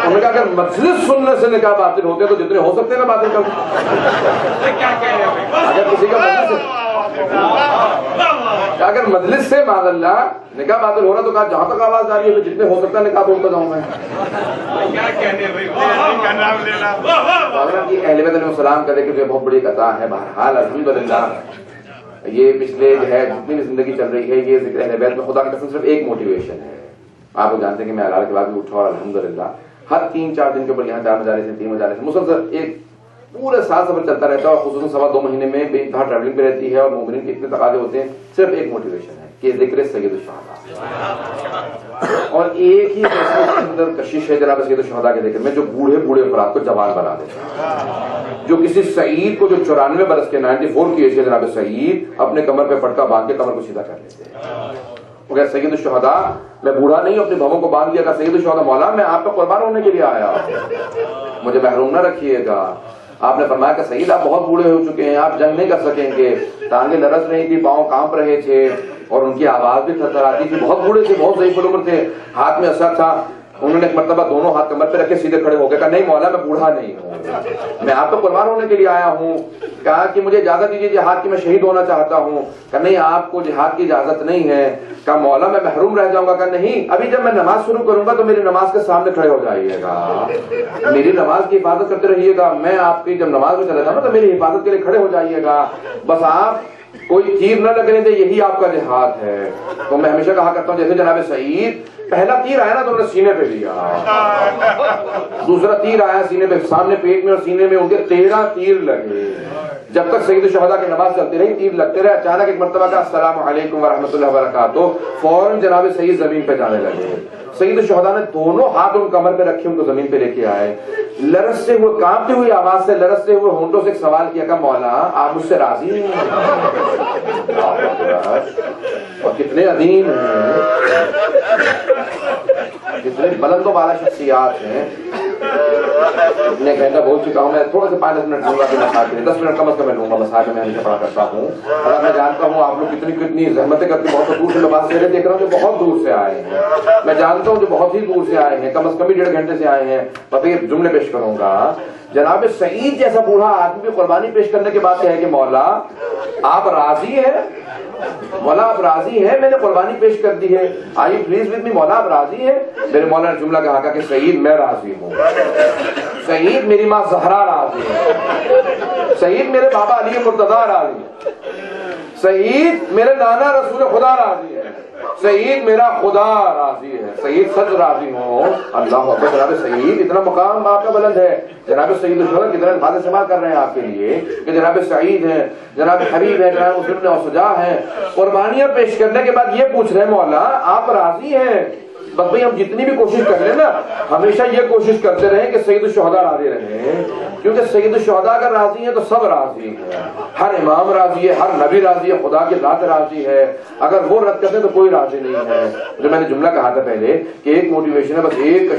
انہوں نے کہا اگر مجلس سننے سے نکاح باطل ہوتے ہیں تو جتنے ہو سکتے ہیں میں باطل کر دوں۔ اگر کسی کا اگر مجلس سے معاذ اللہ نکاح باطل ہو رہا تو کہا جہاں تک آواز آ رہی ہے جتنے ہو سکتا ہے نکاح توڑتا جاؤں میں۔ اہل بیت علیہ السلام کا دیکھیں بہت بڑی قطع ہے۔ بہرحال الحمدللہ یہ پچھلے جو ہے جتنی بھی زندگی چل رہی ہے یہ ذکر اہل بیت میں خدا کی قسم صرف ایک موٹیویشن ہے۔ آپ لوگ جانتے ہیں کہ میں حلال کے بعد بھی اٹھا اور الحمدللہ ہر 3-4 دن کے اوپر یہاں 4 مجالس ہیں، 3 مجالس مسلسل ایک پورے سال سفر چلتا رہتا ہے، اور خصوصاً 2.25 مہینے میں بے انتہا ٹریولنگ پہ رہتی ہے، اور مومنین کے اتنے تقاضے ہوتے ہیں، صرف ایک موٹیویشن ہے کہ ذکر سید الشہداء، اور ایک ہی فیصلے کے اندر کشش ہے جناب سید الشہداء کے ذکر میں جو بوڑھے بوڑھے افراد کو جوان بنا دیتا ہے، جو کسی سعید کو جو 94 برس کے 94 کی ایج کے جناب سعید اپنے کمر پہ پٹکا باندھ کے کمر کو سیدھا کر لیتے ہیں۔ وہ کہ سید الشہداء میں بوڑھا نہیں ہوں، اپنے بھووں کو باندھ دیا تھا، سید الشہداء مولا میں آپ کا قربان ہونے کے لیے آیا، مجھے محروم نہ رکھیے گا۔ آپ نے فرمایا کہ سید آپ بہت بوڑھے ہو چکے ہیں، آپ جنگ نہیں کر سکیں گے، ٹانگیں لرز رہی تھی، پاؤں کانپ رہے تھے، اور ان کی آواز بھی تھرتھراتی تھی، بہت بوڑھے تھے، بہت ضعیف العمر تھے، ہاتھ میں عصا تھا، انہوں نے ایک مرتبہ دونوں ہاتھ کمر پہ رکھے سیدھے کھڑے ہو گئے، کہا نہیں مولا میں بوڑھا نہیں ہوں، میں آپ کو قربان ہونے کے لیے آیا ہوں۔ کہا کہ مجھے اجازت دیجیے جہاد کی، میں شہید ہونا چاہتا ہوں۔ کہا نہیں آپ کو جہاد کی اجازت نہیں ہے۔ کہا مولا میں محروم رہ جاؤں گا۔ کہا نہیں، ابھی جب میں نماز شروع کروں گا تو میری نماز کے سامنے کھڑے ہو جائیے گا، میری نماز کی حفاظت کرتے رہیے گا، میں آپ کی جب نماز میں چلا جاؤں تو میری حفاظت کے لیے کھڑے ہو جائیے گا، بس آپ کوئی تیر نہ لگنے دے، یہی آپ کا جہاد ہے۔ تو میں ہمیشہ کہا کرتا ہوں جیسے جناب سعید پہلا تیر آیا نا تو انہوں نے سینے پہ لیا، دوسرا تیر آیا سینے پہ، سامنے پیٹ میں اور سینے میں ان کے 13 تیر لگے۔ جب تک سید الشہداء کی نماز چلتی رہی تیر لگتے رہے۔ اچانک ایک مرتبہ کہا السلام علیکم ورحمۃ اللہ وبرکاتہ، فوراً جناب سعید زمین پہ جانے لگے۔ سید الشہداء نے دونوں ہاتھ ان کمر پہ رکھے، ان کو زمین پہ لے کے آئے، لرزتے ہوئے کانپتی ہوئی آواز سے لرزتے ہوئے ہونٹوں سے ایک سوال کیا، کہ مولا آپ مجھ سے راضی ہیں؟ اور کتنے عظیم ہیں، کتنے بلند و بالا شخصیات ہیں۔ اتنے گھنٹہ بول چکا ہوں، میں تھوڑا سا 5 منٹ لوں گا، 10 منٹ کم از کم میں لوں گا، بس آگے میں ہمیشہ پڑھا کرتا ہوں۔ اور میں جانتا ہوں آپ لوگ کتنی زحمتیں کرتے، بہت دور سے میں بات دیکھ رہا ہوں جو بہت دور سے آئے ہیں، میں جانتا ہوں جو بہت ہی دور سے آئے ہیں، کم از کم 1.5 گھنٹے سے آئے ہیں۔ بس یہ جملے پیش کروں گا، جناب سعید جیسا بوڑھا آدمی قربانی پیش کرنے کے بعد ہے کہ مولا آپ راضی ہیں؟ مولا آپ راضی ہیں؟ میں نے قربانی پیش کر دی ہے، آئیے پلیز ود می، مولا آپ راضی ہیں؟ میرے مولا نے جملہ کہا کہ سعید میں راضی ہوں، سعید میری ماں زہرا راضی ہے، سعید میرے بابا علی مرتضیٰ راضی ہے، سعید میرے نانا رسول خدا راضی ہے، سعید میرا خدا راضی ہے، سعید سچ راضی ہوں۔ اللہ اکبر، جناب سعید اتنا مقام آپ کا بلند ہے، جناب سعید الشہداء کتنے الفاظ استعمال کر رہے ہیں آپ کے لیے کہ جناب سعید ہیں، جناب حبیب ہیں، جناب مسلم نے اوسجا ہیں۔ قربانیاں پیش کرنے کے بعد یہ پوچھ رہے ہیں مولا آپ راضی ہیں؟ بس بھئی ہم جتنی بھی کوشش کر لیں نا، ہمیشہ یہ کوشش کرتے رہیں کہ سید الشہداء راضی رہیں، کیونکہ سید الشہداء اگر راضی ہیں تو سب راضی ہیں، ہر امام راضی ہے، ہر نبی راضی ہے، خدا کی ذات راضی ہے، اگر وہ رد کرتے تو کوئی راضی نہیں ہے۔ جو میں نے جملہ کہا تھا پہلے کہ ایک موٹیویشن ہے، بس ایک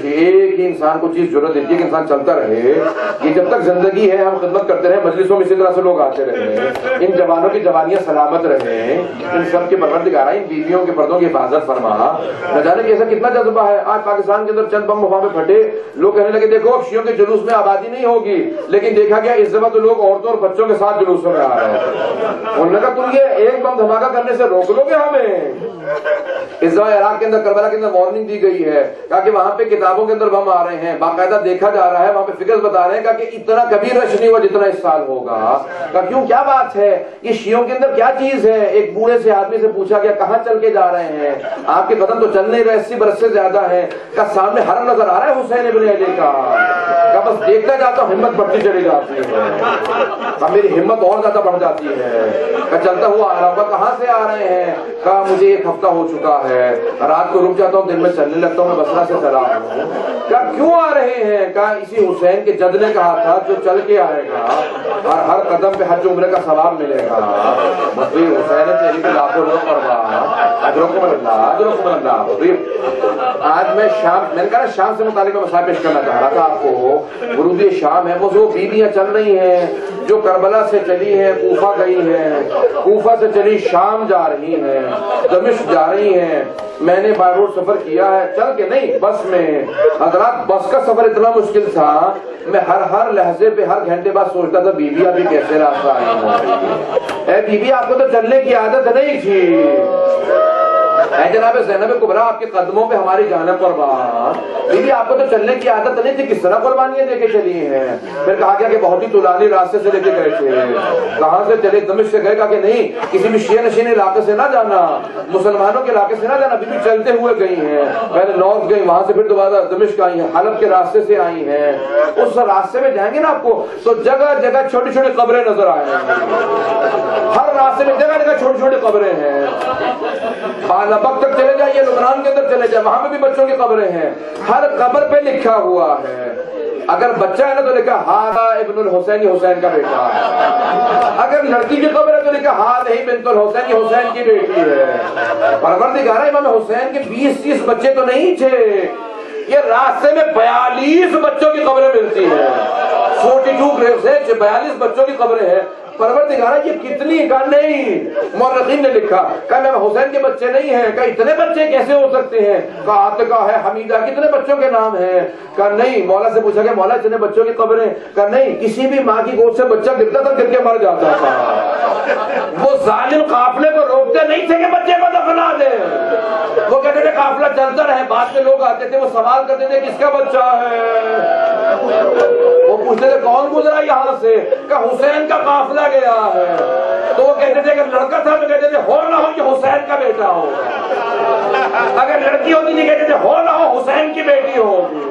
ہی انسان کو چیز ضرورت دیتی ہے کہ انسان چلتا رہے، یہ جب تک زندگی ہے ہم خدمت کرتے رہے، مجلسوں میں اسی طرح سے لوگ آتے رہے، ان جوانوں کی جوانیاں سلامت رہے، ان سب کے پروردگار ان بیویوں کے پردوں کی حفاظت فرما۔ نہ جانے کیسا کتنا جذبہ ہے، آج پاکستان کے اندر چند بم مقامے پھٹے، لوگ کہنے لگے دیکھو اب شیعوں کے جلوس میں آبادی نہیں ہوگی، لیکن دیکھا گیا اس دفعہ تو لوگ عورتوں اور بچوں کے ساتھ جلوسوں میں آ رہے ہیں۔ انہوں نے کہا تم یہ ایک بم دھماکہ کرنے سے روک لو گے ہمیں؟ اس دفعہ عراق کے اندر کربلا کے اندر وارننگ دی گئی ہے کہ وہاں پہ کتابوں کے اندر بم آ رہے ہیں، باقاعدہ دیکھا جا رہا ہے، وہاں پہ فگرز بتا رہے ہیں کہ اتنا کبھی رش نہیں ہوا جتنا اس سال ہوگا۔ کیوں کیا بات ہے، یہ شیعوں کے اندر کیا چیز ہے؟ ایک بوڑھے سے آدمی سے پوچھا گیا کہاں چل کے جا رہے ہیں؟ آپ کے قدم تو چل نہیں رہے، 80 برس سے زیادہ ہے، کا سامنے حرم نظر آ رہا ہے حسین ابن علی کا، بس دیکھتا جاتا ہوں ہمت بڑھتی چلی جاتی ہے، میری ہمت اور زیادہ بڑھ جاتی ہے، چلتا ہوا آ رہا ہوں، کہاں سے آ رہے ہیں؟ کہا مجھے 1 ہفتہ ہو چکا ہے، رات کو رک جاتا ہوں، دن میں چلنے لگتا ہوں، میں بصرہ سے چلا ہوں۔ کہا کیوں آ رہے ہیں؟ کہا اسی حسین کے جد نے کہا تھا جو چل کے آئے گا ہر قدم پہ حج عمرے کا ثواب ملے گا، بس حسین تیری پہ لاکھوں لوگ پڑھوا اجرکم اللہ اجرکم اللہ۔ آج میں نے کہا شام سے متعلق میں مسائل پیش کرنا چاہ رہا تھا آپ کو، ورود شام ہے، وہ بیویاں چل رہی ہیں جو کربلا سے چلی ہیں کوفہ گئی ہیں، کوفہ سے چلی شام جا رہی ہیں، دمشق جا رہی ہیں۔ میں نے بائی روڈ سفر کیا ہے، چل کے نہیں بس میں۔ حضرات بس کا سفر اتنا مشکل تھا، میں ہر لہجے پہ ہر گھنٹے بعد سوچتا تھا بیوی ابھی کیسے راستہ آئی ہوں، اے بیوی آپ کو تو چلنے کی عادت نہیں تھی، اے جناب زینب کبریٰ آپ کے قدموں پہ ہماری جان قربان، بیوی آپ کو تو چلنے کی عادت نہیں تھی، کس طرح قربانیاں دے کے چلی ہیں؟ پھر کہا گیا کہ بہت ہی طولانی راستے سے لے کے گئے تھے، کہاں سے چلے؟ دمشق سے گئے، کہا کہ نہیں کسی بھی شیعہ نشین علاقے سے نہ جانا، مسلمانوں کے علاقے سے نہ جانا، بیوی چلتے ہوئے گئی ہیں، پہلے نارتھ گئی، وہاں سے پھر دوبارہ دمشق آئی ہیں، حلب کے راستے سے آئی ہیں۔ اس راستے میں جائیں گے نا آپ کو تو جگہ جگہ چھوٹی چھوٹی قبریں نظر آئیں گی، ہر راستے میں جگہ جگہ چھوٹی چھوٹی قبریں ہیں، بالابک تک چلے جائیے، لبنان کے اندر چلے جائیں، وہاں پہ بھی بچوں کی قبریں ہیں، ہر قبر پہ لکھا ہوا ہے، اگر بچہ ہے نا تو لکھا ہاذا ابن الحسین، یہ حسین کا بیٹا ہے، اگر لڑکی کی قبر ہے تو لکھا ہاذہ بنت الحسین، یہ حسین کی بیٹی ہے۔ پروردگار امام حسین کے 20-30 بچے تو نہیں تھے، یہ راستے میں 42 بچوں کی قبریں ملتی ہیں، 42 گریوز ہے، 42 بچوں کی قبریں ہیں۔ پروردگار یہ کتنی؟ کہا نہیں، مورخین نے لکھا، کہا میں حسین کے بچے نہیں ہیں، کہا اتنے بچے کیسے ہو سکتے ہیں؟ کہا عاتقہ ہے، حمیدہ، کتنے بچوں کے نام ہیں؟ کہا نہیں، مولا سے پوچھا کہ مولا اتنے بچوں کی قبریں؟ کہا نہیں، کسی بھی ماں کی گود سے بچہ گرتا تھا، گر کے مر جاتا تھا۔ وہ ظالم قافلے کو روکتے نہیں تھے کہ بچے کو دفنا دے، وہ کہتے تھے قافلہ چلتا رہے، بعد میں لوگ آتے تھے، وہ سوال کرتے تھے کس کا بچہ ہے؟ وہ پوچھتے تھے کون گزرا یہاں سے؟ کہ حسین کا قافلہ گیا ہے۔ تو وہ کہتے تھے اگر لڑکا تھا تو کہتے تھے ہو نہ ہو یہ حسین کا بیٹا ہو، اگر لڑکی ہوتی تھی کہتے تھے ہو نہ ہو حسین کی بیٹی ہوگی۔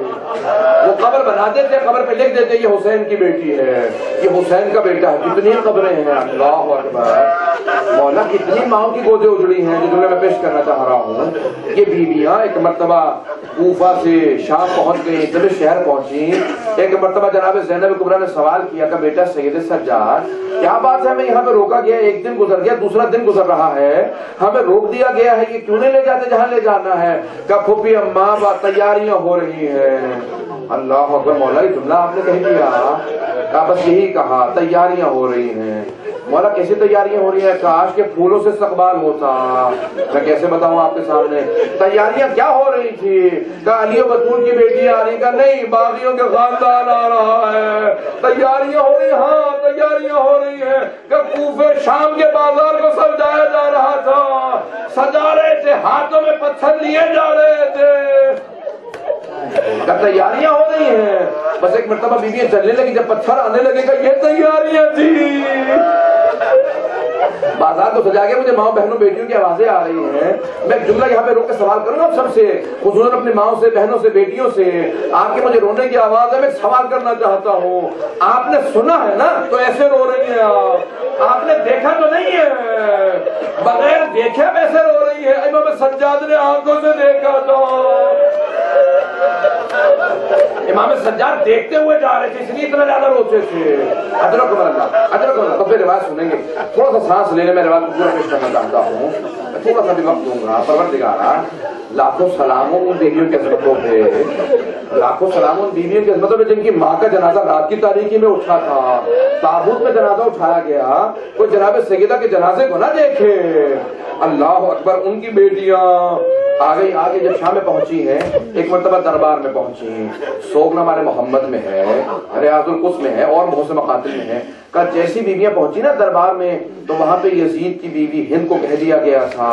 وہ قبر بناتے تھے، قبر پہ لکھ دیتے یہ حسین کی بیٹی ہے، یہ حسین کا بیٹا ہے۔ کتنی قبریں ہیں، اللہ اکبر، مولا کتنی ماؤں کی گودیں اجڑی ہیں، جو جملے میں پیش کرنا چاہ رہا ہوں۔ یہ بیویاں ایک مرتبہ کوفہ سے شام پہنچ گئی، جب شہر پہنچی، ایک مرتبہ جناب زینب کبریٰ نے سوال کیا کہ بیٹا سید سجاد کیا بات ہے، ہمیں یہاں پہ روکا گیا، ایک دن گزر گیا، دوسرا دن گزر رہا ہے، ہمیں روک دیا گیا ہے، یہ کیوں نہیں لے جاتے جہاں لے جانا ہے؟ کہ پھوپھی اماں تیاریاں ہو رہی ہیں۔ اللہ اکبر، مولا یہ جملہ آپ نے کہہ دیا، کہا بس یہی کہا تیاریاں ہو رہی ہیں۔ مولا کیسی تیاریاں ہو رہی ہیں؟ کاش کے پھولوں سے استقبال ہوتا، میں کیسے بتاؤں آپ کے سامنے تیاریاں کیا ہو رہی تھی؟ کہا علی و بطول کی بیٹی آ رہی، کہا نہیں باغیوں کے خاندان آ رہا ہے۔ تیاریاں ہو رہی، ہاں تیاریاں ہو رہی ہیں، کہ کوفے شام کے بازار کو سجایا جا رہا تھا، سجا رہے تھے، ہاتھوں میں پتھر لیے جا رہے تھے، تیاریاں ہو رہی ہیں۔ بس ایک مرتبہ بیویاں چلنے لگی، جب پتھر آنے لگے گا یہ تیاریاں تھی۔ بازار کو سجا کے مجھے ماؤں بہنوں بیٹیوں کی آوازیں آ رہی ہیں۔ میں ایک جملہ یہاں پہ روک کے سوال کروں گا سب سے، خصوصاً اپنی ماؤں سے، بہنوں سے، بیٹیوں سے۔ آپ کے مجھے رونے کی آواز ہے، میں سوال کرنا چاہتا ہوں، آپ نے سنا ہے نا تو ایسے رو رہی ہیں آپ نے دیکھا تو نہیں ہے، بغیر دیکھے ویسے رو رہی ہے۔ امام سجاد نے آنکھوں سے دیکھا تو امام سجاد دیکھتے ہوئے جا رہے تھے، اس لیے اتنا زیادہ روتے تھے۔ ادرکم اللہ، ادرکم اللہ۔ تو پھر روایت سنیں گے، تھوڑا سا سانس لینے میں روایت کو پورا پیش کرنا چاہتا ہوں، تھوڑا سا بھی وقت دوں گا۔ پروردگارا لاکھوں سلاموں ان بیویوں کی عظمتوں پہ، لاکھوں سلام ان بیویوں کی عظمتوں پہ جن کی ماں کا جنازہ رات کی تاریکی میں اٹھا تھا، تابوت میں جنازہ اٹھایا گیا، کوئی جناب سیدہ کے جنازے کو نہ دیکھے۔ اللہ اکبر، ان کی بیٹیاں آگے جب شام میں پہنچی ہیں، ایک مرتبہ دربار میں پہنچی، سوگنامہ محمد میں ہے، ریاض القدس میں ہے، اور بہت سے مقاتل میں ہے۔ کہ جیسی بیویاں پہنچی نا دربار میں، تو وہاں پہ یزید کی بیوی ہند کو کہہ دیا گیا تھا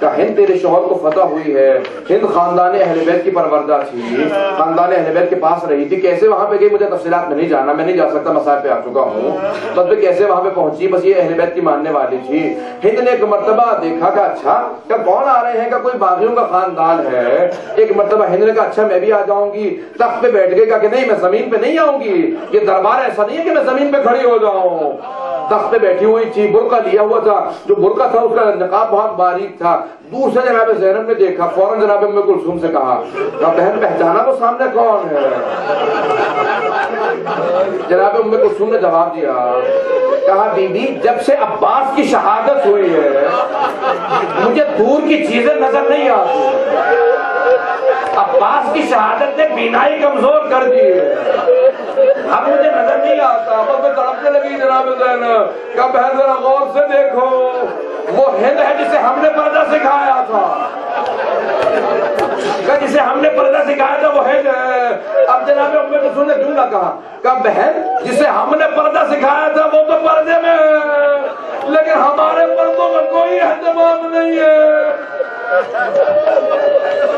کہ ہند تیرے شوہر کو فتح ہوئی ہے۔ ہند خاندان اہل بیت کی پروردہ تھی، خاندان اہل بیت کے پاس رہی تھی۔ کیسے وہاں پہ گئی مجھے تفصیلات میں نہیں جانا، میں نہیں جا سکتا، مسائل پہ آ چکا ہوں، بس کیسے وہاں پہ پہنچی، بس یہ اہل بیت کی ماننے والی تھی۔ ہند نے ایک مرتبہ دیکھا کہ اچھا کہ کون آ رہے ہیں، کہ کوئی باغیوں کا خاندان ہے۔ ایک مرتبہ ہند نے کہا اچھا میں بھی آ جاؤں گی، تخت پہ بیٹھ گئی، کہا کہ نہیں میں زمین پہ نہیں آؤں گی، یہ دربار ایسا نہیں ہے کہ میں زمین پہ کھڑی ہو جاؤں۔ تخت پہ بیٹھی ہوئی تھی، برقع لیا ہوا تھا، جو برقع تھا اس کا نقاب بہت باریک تھا۔ دور سے جناب زینب نے دیکھا، فوراً جناب ام کلثوم سے کہا بہن پہچانا وہ سامنے کون ہے؟ جناب ام کلثوم نے جواب دیا، کہا بی بی جب سے عباس کی شہادت ہوئی ہے مجھے دور کی چیزیں نظر نہیں آتی، عباس کی شہادت نے بینائی کمزور کر دی ہے، اب مجھے نظر نہیں آتا۔ بس میں تڑپنے لگی جناب زینب، کہا بہن ذرا غور سے دیکھو، وہ ہند ہے جسے ہم نے پردہ سکھایا تھا، جسے ہم نے پردہ سکھایا تھا وہ ہند ہے۔ اب جناب ام کلثوم نے جملہ کہا بہن جسے ہم نے پردہ سکھایا تھا وہ تو پردے میں ہے، لیکن ہمارے پردوں میں کوئی اہتمام نہیں ہے۔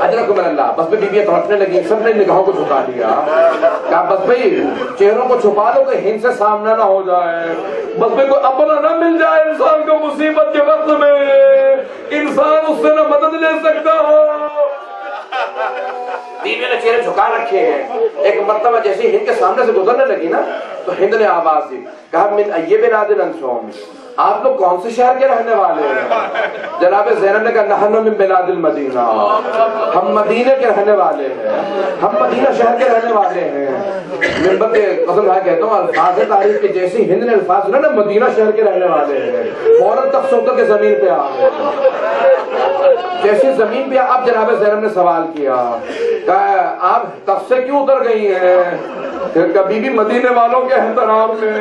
اجرکم اللہ۔ بس بھی بیویاں تڑپنے لگی، سب نے نگاہوں کو جھکا دیا، کہا بس بھائی چہروں کو چھپا لو کہ ہند سے سامنا نہ ہو جائے، بس بھی کوئی اپنا نہ مل جائے انسان کو مصیبت کے وقت میں، انسان اس سے نہ مدد لے سکتا ہو۔ بیوی نے چہرے جھکا رکھے ہیں۔ ایک مرتبہ جیسے ہند کے سامنے سے گزرنے لگی نا تو ہند نے آواز دی، کہا من ای بلاد انتم، آپ لوگ کون سے شہر کے رہنے والے ہیں؟ جناب زینب نے کہا نحن من بلاد المدینہ، ہم مدینے کے رہنے والے ہیں، ہم مدینہ شہر کے رہنے والے ہیں۔ منبر کے قسم ہے کہتا ہوں، الفاظ تعریف کے جیسی ہند نے الفاظ سنا نا مدینہ شہر کے رہنے والے ہیں، فوراً تخت سے اتر کے زمین پہ آ گئے۔ جیسے زمین پہ اب جناب زینب نے سوال کیا کہ آپ تخت سے کیوں اتر گئی ہیں؟ پھر کبھی بھی مدینے والوں کے احترام میں۔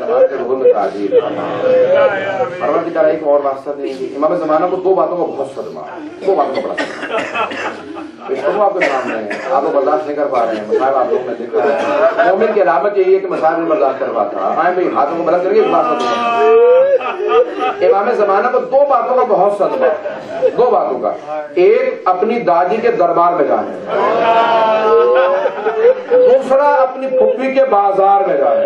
زمان کے ظہور میں تعجیل فرما۔ پروردگار ایک اور واسطہ دیں گے، امام زمانہ کو دو باتوں کا بہت صدمہ، دو باتوں کا بڑا صدمہ، آپ کے سامنے ہیں، آپ کو برداشت نہیں کر پا رہے ہیں، مسائل آپ لوگوں نے دیکھا ہے۔ مومن کی علامت یہی ہے کہ مسائل نہیں برداشت کر پاتا۔ آئیں بھائی ہاتھوں کو بلند کریے، اس بات کا امام زمانہ کو دو باتوں کا بہت صدمہ، دو باتوں کا، ایک اپنی دادی کے دربار میں جانے، دوسرا اپنی پھپھی کے بازار میں جانے۔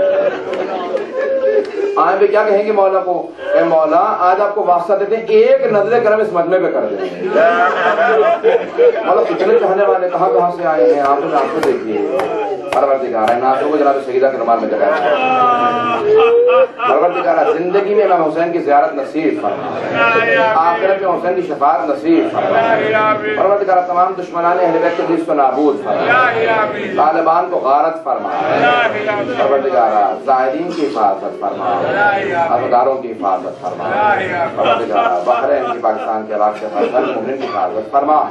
آئیں بھی کیا کہیں گے مولا کو، اے مولا آج آپ کو واسطہ دیتے ہیں، ایک نظر کرم اس مجمع پہ کر دیں۔ مولا کتنے چاہنے والے کہاں سے آئے ہیں، آپ نے آپ کو دیکھیے۔ پروردگار ہے ناصروں کو جناب شہیدہ کے دربار میں جگہ، پروردگار زندگی میں امام حسین کی زیارت نصیب فرما، آخرت میں حسین کی شفاعت نصیب فرما۔ پروردگار تمام دشمنان اہل بیت کے جس کو نابود فرما، طالبان کو غارت فرما۔ پروردگار زائرین کی حفاظت فرما، عزاداروں کی حفاظت فرما۔ پروردگار بحرین کی، پاکستان کے عراق کے ہر مومن کی حفاظت فرما۔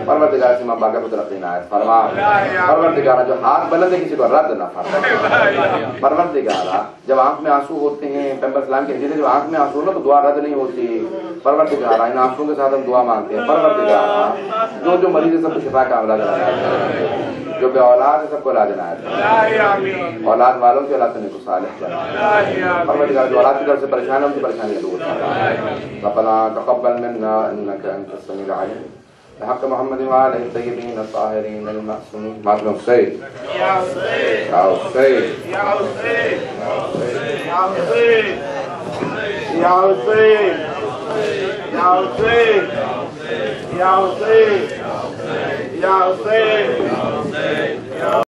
پروردگار امام باقر کو ترقی عنایت فرما۔ پروردگار جو ہاتھ بلند ہے کسی کو رد نہ فرما۔ پروردگار جب آنکھ میں آنسو ہوتے ہیں، پیغمبر اسلام کے حدیث ہے جب آنکھ میں آنسو ہو نا تو دعا رد نہیں ہوتی۔ پروردگار ان آنسوں کے ساتھ ہم دعا مانگتے ہیں۔ پروردگار جو مریض ہے سب کو شفا کا عملہ کرنا، جو بے اولاد ہے سب کو علاج عنایت فرما، اولاد والوں کے اللہ تعالیٰ کو صالح بنا۔ پروردگار جو اولاد کی طرف سے پریشان ہے ان کی پریشانیاں دور فرما۔ ربنا تقبل منا انك انت السميع العليم بحق محمد وآلہ الطیبین الطاہرین المعصومین۔ ماتم حسین یا حسین یا حسین یا حسین یا حسین یا حسین یا حسین یا حسین یا حسین۔